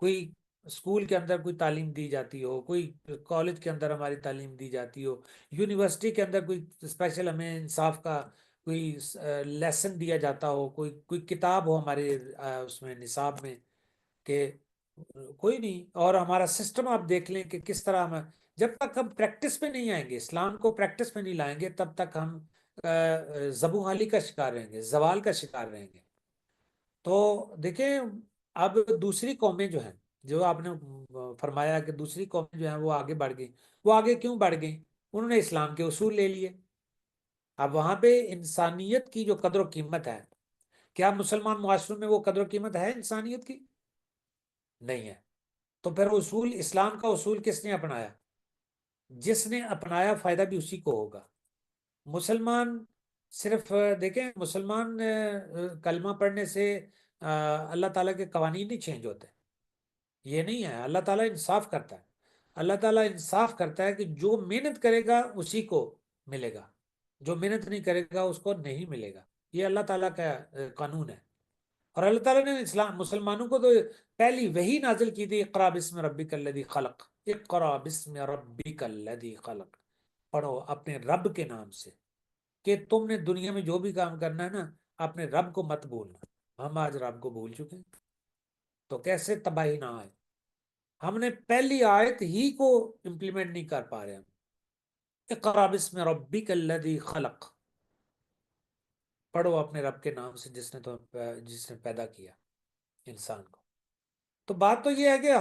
کوئی اسکول کے اندر کوئی تعلیم دی جاتی ہو، کوئی کالج کے اندر ہماری تعلیم دی جاتی ہو، یونیورسٹی کے اندر کوئی اسپیشل ہمیں انصاف کا کوئی لیسن دیا جاتا ہو، کوئی کتاب ہو ہمارے اس میں نصاب میں، کہ کوئی نہیں۔ اور ہمارا سسٹم آپ دیکھ لیں کہ کس طرح ہم، جب تک ہم پریکٹس پہ نہیں آئیں گے، اسلام کو پریکٹس پہ نہیں لائیں گے، تب تک ہم زبوں حالی کا شکار رہیں گے، زوال کا شکار رہیں گے۔ تو دیکھیں اب دوسری قومیں جو ہیں، جو آپ نے فرمایا کہ دوسری قومیں جو ہیں وہ آگے بڑھ گئی، وہ آگے کیوں بڑھ گئی؟ انہوں نے اسلام کے اصول لے لیے۔ اب وہاں پہ انسانیت کی جو قدر و قیمت ہے، کیا مسلمان معاشروں میں وہ قدر و قیمت ہے انسانیت کی؟ نہیں ہے۔ تو پھر اصول اسلام کا اصول کس نے اپنایا؟ جس نے اپنایا فائدہ بھی اسی کو ہوگا۔ مسلمان صرف دیکھیں، مسلمان کلمہ پڑھنے سے اللہ تعالیٰ کے قوانین نہیں چینج ہوتے، یہ نہیں ہے۔ اللہ تعالیٰ انصاف کرتا ہے، اللہ تعالیٰ انصاف کرتا ہے کہ جو محنت کرے گا اسی کو ملے گا، جو محنت نہیں کرے گا اس کو نہیں ملے گا، یہ اللہ تعالیٰ کا قانون ہے۔ اور اللہ تعالیٰ نے مسلمانوں کو تو پہلی وحی نازل کی تھی، اقرا بسم ربک الذی خلق، اقرا بسم ربک الذی خلق، پڑھو اپنے رب کے نام سے، کہ تم نے دنیا میں جو بھی کام کرنا ہے نا، اپنے رب کو مت بھولنا۔ ہم آج رب کو بھول چکے ہیں، تو کیسے تباہی نہ آئے؟ ہم نے پہلی آیت ہی کو امپلیمنٹ نہیں کر پا رہے ہم، اقرا بسم ربک الذی خلق، پڑھو اپنے رب کے نام سے جس نے پیدا کیا انسان کو۔ تو بات تو یہ ہے کہ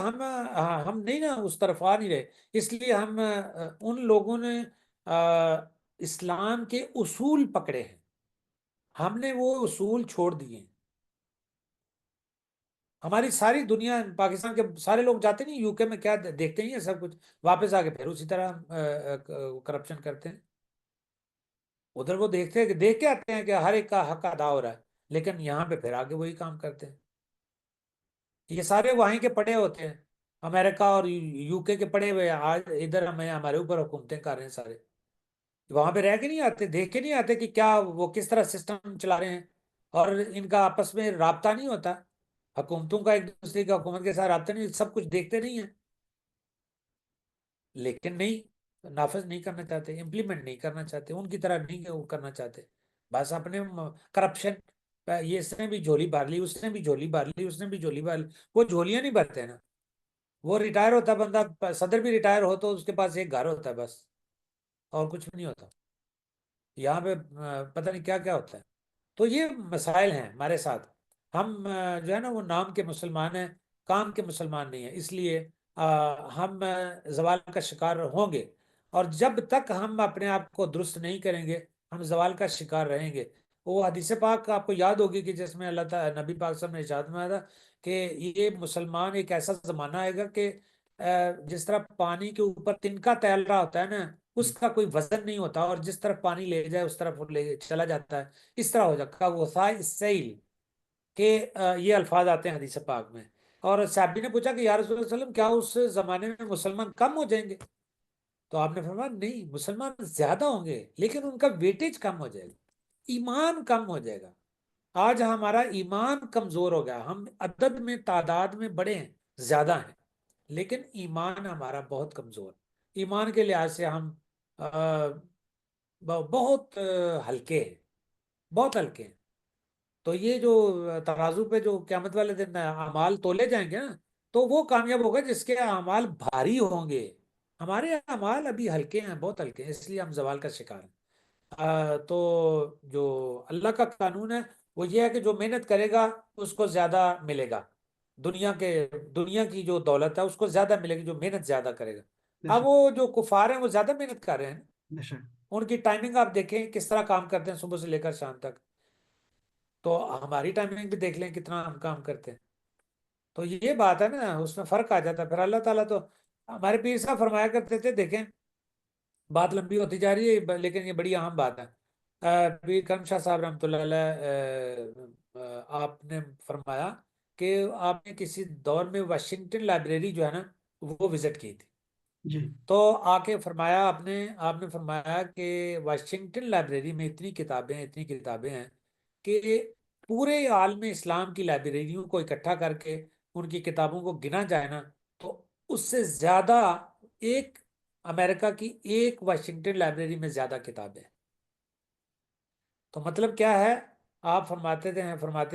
ہم نہیں نا اس طرف آ نہیں رہے، اس لیے ہم ان لوگوں نے اسلام کے اصول پکڑے ہیں، ہم نے وہ اصول چھوڑ دیے ہیں۔ ہماری ساری دنیا، پاکستان کے سارے لوگ جاتے نہیں یو کے میں، کیا دیکھتے ہی ہیں سب کچھ، واپس آ کے پھر اسی طرح کرپشن کرتے ہیں۔ ادھر وہ دیکھتے ہیں کہ دیکھ کے آتے ہیں کہ ہر ایک کا حق ادا ہو رہا ہے، لیکن یہاں پہ پھر آگے وہی کام کرتے ہیں۔ یہ سارے وہیں کے پڑھے ہوتے ہیں، امریکہ اور یو کے پڑھے ہوئے، آج ادھر ہمارے اوپر حکومتیں کر رہے ہیں سارے، وہاں پہ رہ کے نہیں آتے، دیکھ کے نہیں آتے کہ کیا وہ کس طرح سسٹم چلا رہے ہیں، اور ان کا آپس میں رابطہ نہیں ہوتا، حکومتوں کا ایک دوسرے کی حکومت کے ساتھ رابطہ نہیں، سب کچھ دیکھتے نہیں ہیں، لیکن نہیں نافذ نہیں کرنا چاہتے، امپلیمنٹ نہیں کرنا چاہتے، ان کی طرح نہیں وہ کرنا چاہتے، بس اپنے کرپشن، یہ اس نے بھی جھولی بھر لی، اس نے بھی جھولی بھر لی، اس نے بھی جھولی بھر لی، وہ جھولیاں نہیں بھرتے نا، وہ ریٹائر ہوتا بندہ، صدر بھی ریٹائر ہو تو اس کے پاس ایک گھر ہوتا ہے بس، اور کچھ بھی نہیں ہوتا، یہاں پہ پتہ نہیں کیا کیا ہوتا ہے۔ تو یہ مسائل ہیں ہمارے ساتھ، ہم جو ہے نا وہ نام کے مسلمان ہیں، کام کے مسلمان نہیں ہیں، اس لیے ہم زوال کا شکار ہوں گے، اور جب تک ہم اپنے آپ کو درست نہیں کریں گے ہم زوال کا شکار رہیں گے۔ وہ حدیث پاک آپ کو یاد ہوگی کہ جس میں اللہ تعالیٰ نبی پاک صلی اللہ علیہ وسلم نے ارشاد فرمایا تھا کہ یہ مسلمان ایک ایسا زمانہ آئے گا کہ جس طرح پانی کے اوپر تنکا تیل رہا ہوتا ہے نا، اس کا کوئی وزن نہیں ہوتا، اور جس طرف پانی لے جائے اس طرف لے چلا جاتا ہے، اس طرح ہو جاتا ہے وہ السیل، کہ یہ الفاظ آتے ہیں حدیث پاک میں۔ اور صحابی نے پوچھا کہ یا رسول اللہ صلی اللہ علیہ وسلم کیا اس زمانے میں مسلمان کم ہو جائیں گے؟ تو آپ نے فرمایا نہیں، مسلمان زیادہ ہوں گے لیکن ان کا ویٹیج کم ہو جائے گا، ایمان کم ہو جائے گا۔ آج ہمارا ایمان کمزور ہو گیا، ہم عدد میں تعداد میں بڑے ہیں، زیادہ ہیں، لیکن ایمان ہمارا بہت کمزور ہے۔ ایمان کے لحاظ سے ہم بہت ہلکے ہیں، بہت ہلکے ہیں۔ تو یہ جو ترازو پہ جو قیامت والے دن اعمال تولے جائیں گے نا، تو وہ کامیاب ہوگا جس کے اعمال بھاری ہوں گے۔ ہمارے اعمال ابھی ہلکے ہیں، بہت ہلکے ہیں، اس لیے ہم زوال کا شکار ہیں۔ تو جو اللہ کا قانون ہے وہ یہ ہے کہ جو محنت کرے گا اس کو زیادہ ملے گا، دنیا کی جو دولت ہے اس کو زیادہ ملے گی جو محنت زیادہ کرے گا۔ بے اب شک وہ جو کفار ہیں وہ زیادہ محنت کر رہے ہیں، بے شک ان کی ٹائمنگ آپ دیکھیں کس طرح کام کرتے ہیں صبح سے لے کر شام تک، تو ہماری ٹائمنگ بھی دیکھ لیں کتنا ہم کام کرتے ہیں۔ تو یہ بات ہے نا، اس میں فرق آ جاتا ہے۔ پھر اللہ تعالیٰ تو ہمارے پیر صاحب فرمایا کرتے تھے، دیکھیں بات لمبی ہوتی جا رہی ہے لیکن یہ بڑی اہم بات ہے۔ پیر کرم شاہ صاحب رحمۃ اللہ علیہ، آپ نے فرمایا کہ آپ نے کسی دور میں واشنگٹن لائبریری جو ہے نا وہ وزٹ کی تھی، جی تو آ کے فرمایا آپ نے فرمایا کہ واشنگٹن لائبریری میں اتنی کتابیں ہیں کہ پورے عالم اسلام کی لائبریریوں کو اکٹھا کر کے ان کی کتابوں کو گنا جائے نا، تو اس سے زیادہ ایک امریکہ کی ایک واشنگٹن لائبریری میں زیادہ کتابیں ہیں۔ تو مطلب کیا ہے، آپ فرماتے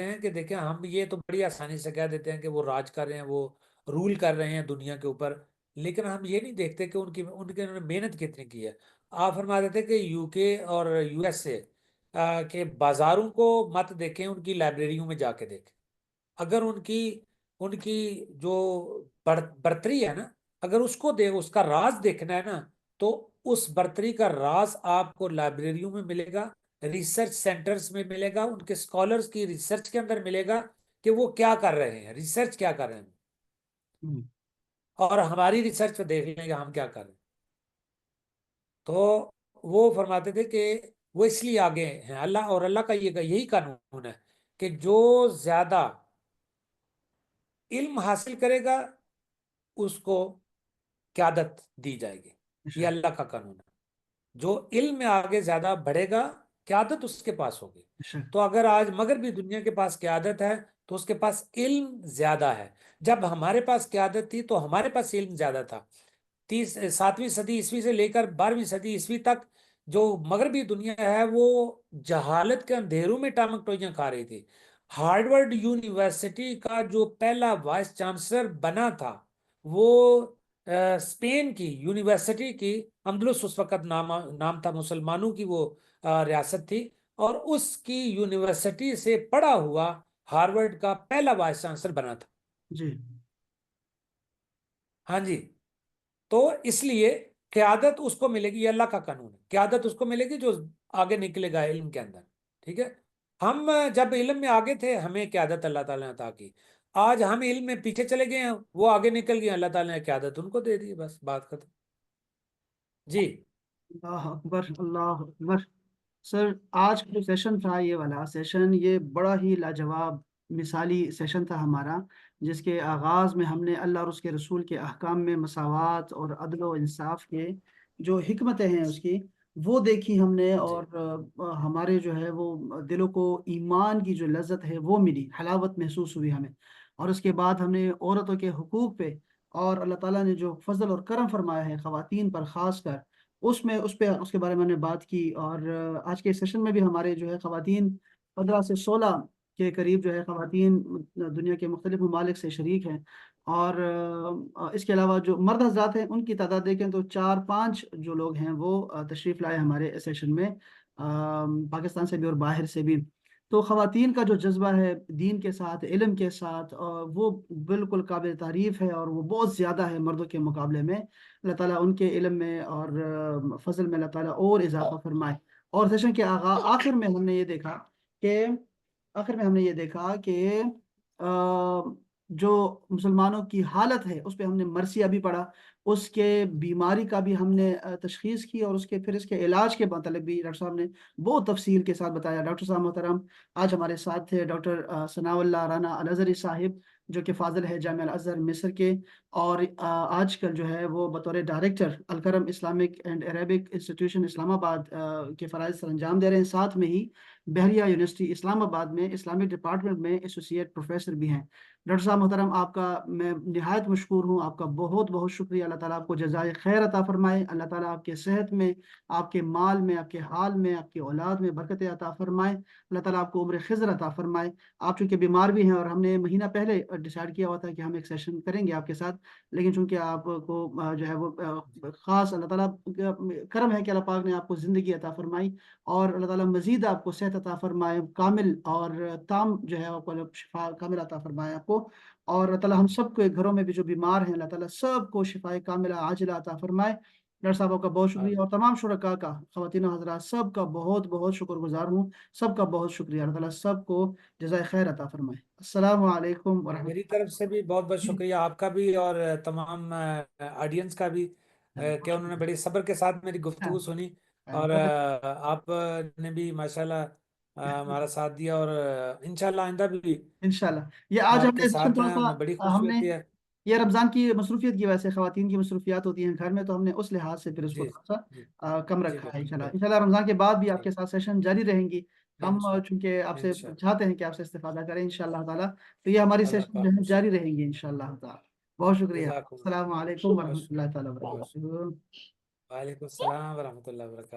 ہیں کہ دیکھیں ہم یہ تو بڑی آسانی سے کہہ دیتے ہیں کہ وہ راج کر رہے ہیں، وہ رول کر رہے ہیں دنیا کے اوپر، لیکن ہم یہ نہیں دیکھتے کہ انہوں نے محنت کتنی کی ہے۔ آپ فرماتے تھے کہ یو کے اور یو ایس اے کے بازاروں کو مت دیکھیں، ان کی لائبریریوں میں جا کے دیکھیں۔ اگر ان کی جو برتری ہے نا، اگر اس کا راز دیکھنا ہے نا، تو اس برتری کا راز آپ کو لائبریریوں میں ملے گا، ریسرچ سینٹرز میں ملے گا، ان کے اسکالرز کی ریسرچ کے اندر ملے گا کہ وہ کیا کر رہے ہیں، ریسرچ کیا کر رہے ہیں، اور ہماری ریسرچ پہ دیکھ لیں گے ہم کیا کر رہے ہیں۔ تو وہ فرماتے تھے کہ وہ اس لیے آگے ہیں اللہ کا یہی قانون ہے کہ جو زیادہ علم حاصل کرے گا اس کو قیادت دی جائے گی، یہ اللہ کا قانون ہے۔ جو علم میں آگے زیادہ بڑھے گا قیادت اس کے پاس ہوگی۔ تو اگر آج مغربی دنیا کے پاس قیادت ہے تو اس کے پاس علم زیادہ ہے۔ جب ہمارے پاس قیادت تھی تو ہمارے پاس علم زیادہ تھا۔ 7ویں صدی عیسوی سے لے کر 12ویں صدی عیسوی تک جو مغربی دنیا ہے وہ جہالت کے اندھیروں میں ٹامک ٹوئیاں کھا رہی تھی۔ ہارڈورڈ یونیورسٹی کا جو پہلا وائس چانسلر بنا تھا وہ اسپین کی یونیورسٹی کی، اندلس اس وقت نام تھا، مسلمانوں کی وہ ریاست تھی، اور اس کی یونیورسٹی سے پڑھا ہوا ہارورڈ کا پہلا وائس چانسلر بنا تھا۔ جی ہاں جی، تو اس لیے قیادت اس کو ملے گی، یہ اللہ کا قانون ہے، قیادت اس کو ملے گی جو آگے نکلے گا علم کے اندر۔ ٹھیک ہے، ہم جب علم میں آگے تھے ہمیں قیادت اللہ تعالیٰ نے عطا کی، آج ہم علم میں پیچھے چلے گئے ہیں، وہ آگے نکل گئے، اللہ تعالیٰ نے قیادت ان کو دے دی، بس بات ختم۔ جی اللہ اکبر اللہ اکبر۔ سر آج کا جو سیشن تھا، یہ والا سیشن، یہ بڑا ہی لاجواب مثالی سیشن تھا ہمارا، جس کے آغاز میں ہم نے اللہ اور اس کے رسول کے احکام میں مساوات اور عدل و انصاف کے جو حکمتیں ہیں اس کی وہ دیکھی ہم نے، جی اور ہمارے جو ہے وہ دلوں کو ایمان کی جو لذت ہے وہ ملی، حلاوت محسوس ہوئی ہمیں۔ اور اس کے بعد ہم نے عورتوں کے حقوق پہ اور اللہ تعالیٰ نے جو فضل اور کرم فرمایا ہے خواتین پر خاص کر، اس کے بارے میں ہم نے بات کی۔ اور آج کے سیشن میں بھی ہمارے جو ہے خواتین 15 سے 16 کے قریب جو ہے خواتین دنیا کے مختلف ممالک سے شریک ہیں، اور اس کے علاوہ جو مرد حضرات ہیں ان کی تعداد دیکھیں تو 4-5 جو لوگ ہیں وہ تشریف لائے ہمارے سیشن میں، پاکستان سے بھی اور باہر سے بھی۔ تو خواتین کا جو جذبہ ہے دین کے ساتھ، علم کے ساتھ، وہ بالکل قابل تعریف ہے، اور وہ بہت زیادہ ہے مردوں کے مقابلے میں۔ اللہ تعالیٰ ان کے علم میں اور فضل میں اللہ تعالیٰ اور اضافہ فرمائے۔ اور سیشن کے آخر میں ہم نے یہ دیکھا کہ جو مسلمانوں کی حالت ہے اس پہ ہم نے مرثیہ بھی پڑھا، اس کے بیماری کا بھی ہم نے تشخیص کی، اور پھر اس کے علاج کے متعلق بھی ڈاکٹر صاحب نے بہت تفصیل کے ساتھ بتایا۔ ڈاکٹر صاحب محترم آج ہمارے ساتھ تھے ڈاکٹر ثناء اللہ رانا الازہری صاحب، جو کہ فاضل ہے جامعہ الازہر مصر کے، اور آج کل جو ہے وہ بطور director Al-Karam Islamic and Arabic institution Islamabad کے فرائض سر انجام دے رہے ہیں۔ ساتھ میں ہی بحریہ یونیورسٹی اسلام آباد میں اسلامک ڈپارٹمنٹ میں ایسوسیٹ پروفیسر بھی ہیں۔ ڈاکٹر صاحب محترم، آپ کا میں نہایت مشکور ہوں، آپ کا بہت بہت شکریہ۔ اللہ تعالیٰ آپ کو جزائے خیر عطا فرمائے، اللہ تعالیٰ آپ کے صحت میں، آپ کے مال میں، آپ کے حال میں، آپ کی اولاد میں برکت عطا فرمائے، اللہ تعالیٰ آپ کو عمر خضر عطا فرمائے۔ آپ چونکہ بیمار بھی ہیں اور ہم نے مہینہ پہلے ڈیسائیڈ کیا ہوا تھا کہ ہم ایک سیشن کریں گے آپ کے ساتھ، لیکن چونکہ آپ کو جو ہے وہ خاص اللہ تعالیٰ کرم ہے کہ اللہ پاک نے آپ کو زندگی عطا فرمائی، اور اللہ تعالیٰ مزید آپ کو صحت عطا فرمائے کامل، اور تام جو ہے آپ کو شفا کامل عطا فرمائے آپ کو، اور اللہ تعالیٰ ہم سب کو گھروں میں بھی جو بیمار ہیں اللہ تعالیٰ سب کو شفا کاملہ عاجلہ عطا فرمائے۔ ڈاکٹر صاحب آپ کا بہت شکریہ، اور تمام شرکاء کا، خواتین و حضرات سب کا بہت بہت شکر گزار ہوں، سب کا بہت شکریہ۔ اللہ تعالیٰ سب کو جزائے خیر عطا فرمائے۔ السلام علیکم ورحمۃ میری طرف سے بھی بہت بہت شکریہ آپ کا بھی، اور تمام آڈینس کا بھی، کہ انہوں نے بڑی صبر کے ساتھ میری گفتگو سنی، اور آپ نے بھی ماشاءاللہ ہمارا ساتھ دیا، اور انشاءاللہ آئندہ بھی انشاءاللہ یہ آج آپ ہم کے نے ساتھ تھوڑا ہیں، ہمیں بڑی سا خوشی ہم نے ہوتی ہے۔ یہ رمضان کی مصروفیت کی وجہ سے خواتین کی مصروفیات ہوتی ہیں گھر میں، تو ہم نے اس لحاظ سے پھر اس کو جی تھوڑا جی سا کم جی، رکھا ہے۔ انشاءاللہ بالکل انشاءاللہ رمضان کے بعد بھی آپ ٹھیک، کے ساتھ سیشن جاری رہیں گی۔ ہم چونکہ آپ سے انشاءاللہ چاہتے ہیں کہ آپ سے استفادہ کریں انشاءاللہ تعالیٰ، تو یہ ہماری اللہ سیشن جو پاک ہے خوش جاری رہیں گی انشاءاللہ تعالیٰ۔ بہت شکریہ۔ جزاکم السلام اللہ، علیکم بہت ورحمۃ اللہ تعالیٰ بہت وبرکاتہ۔ وعلیکم السلام ورحمۃ اللہ وبرکاتہ۔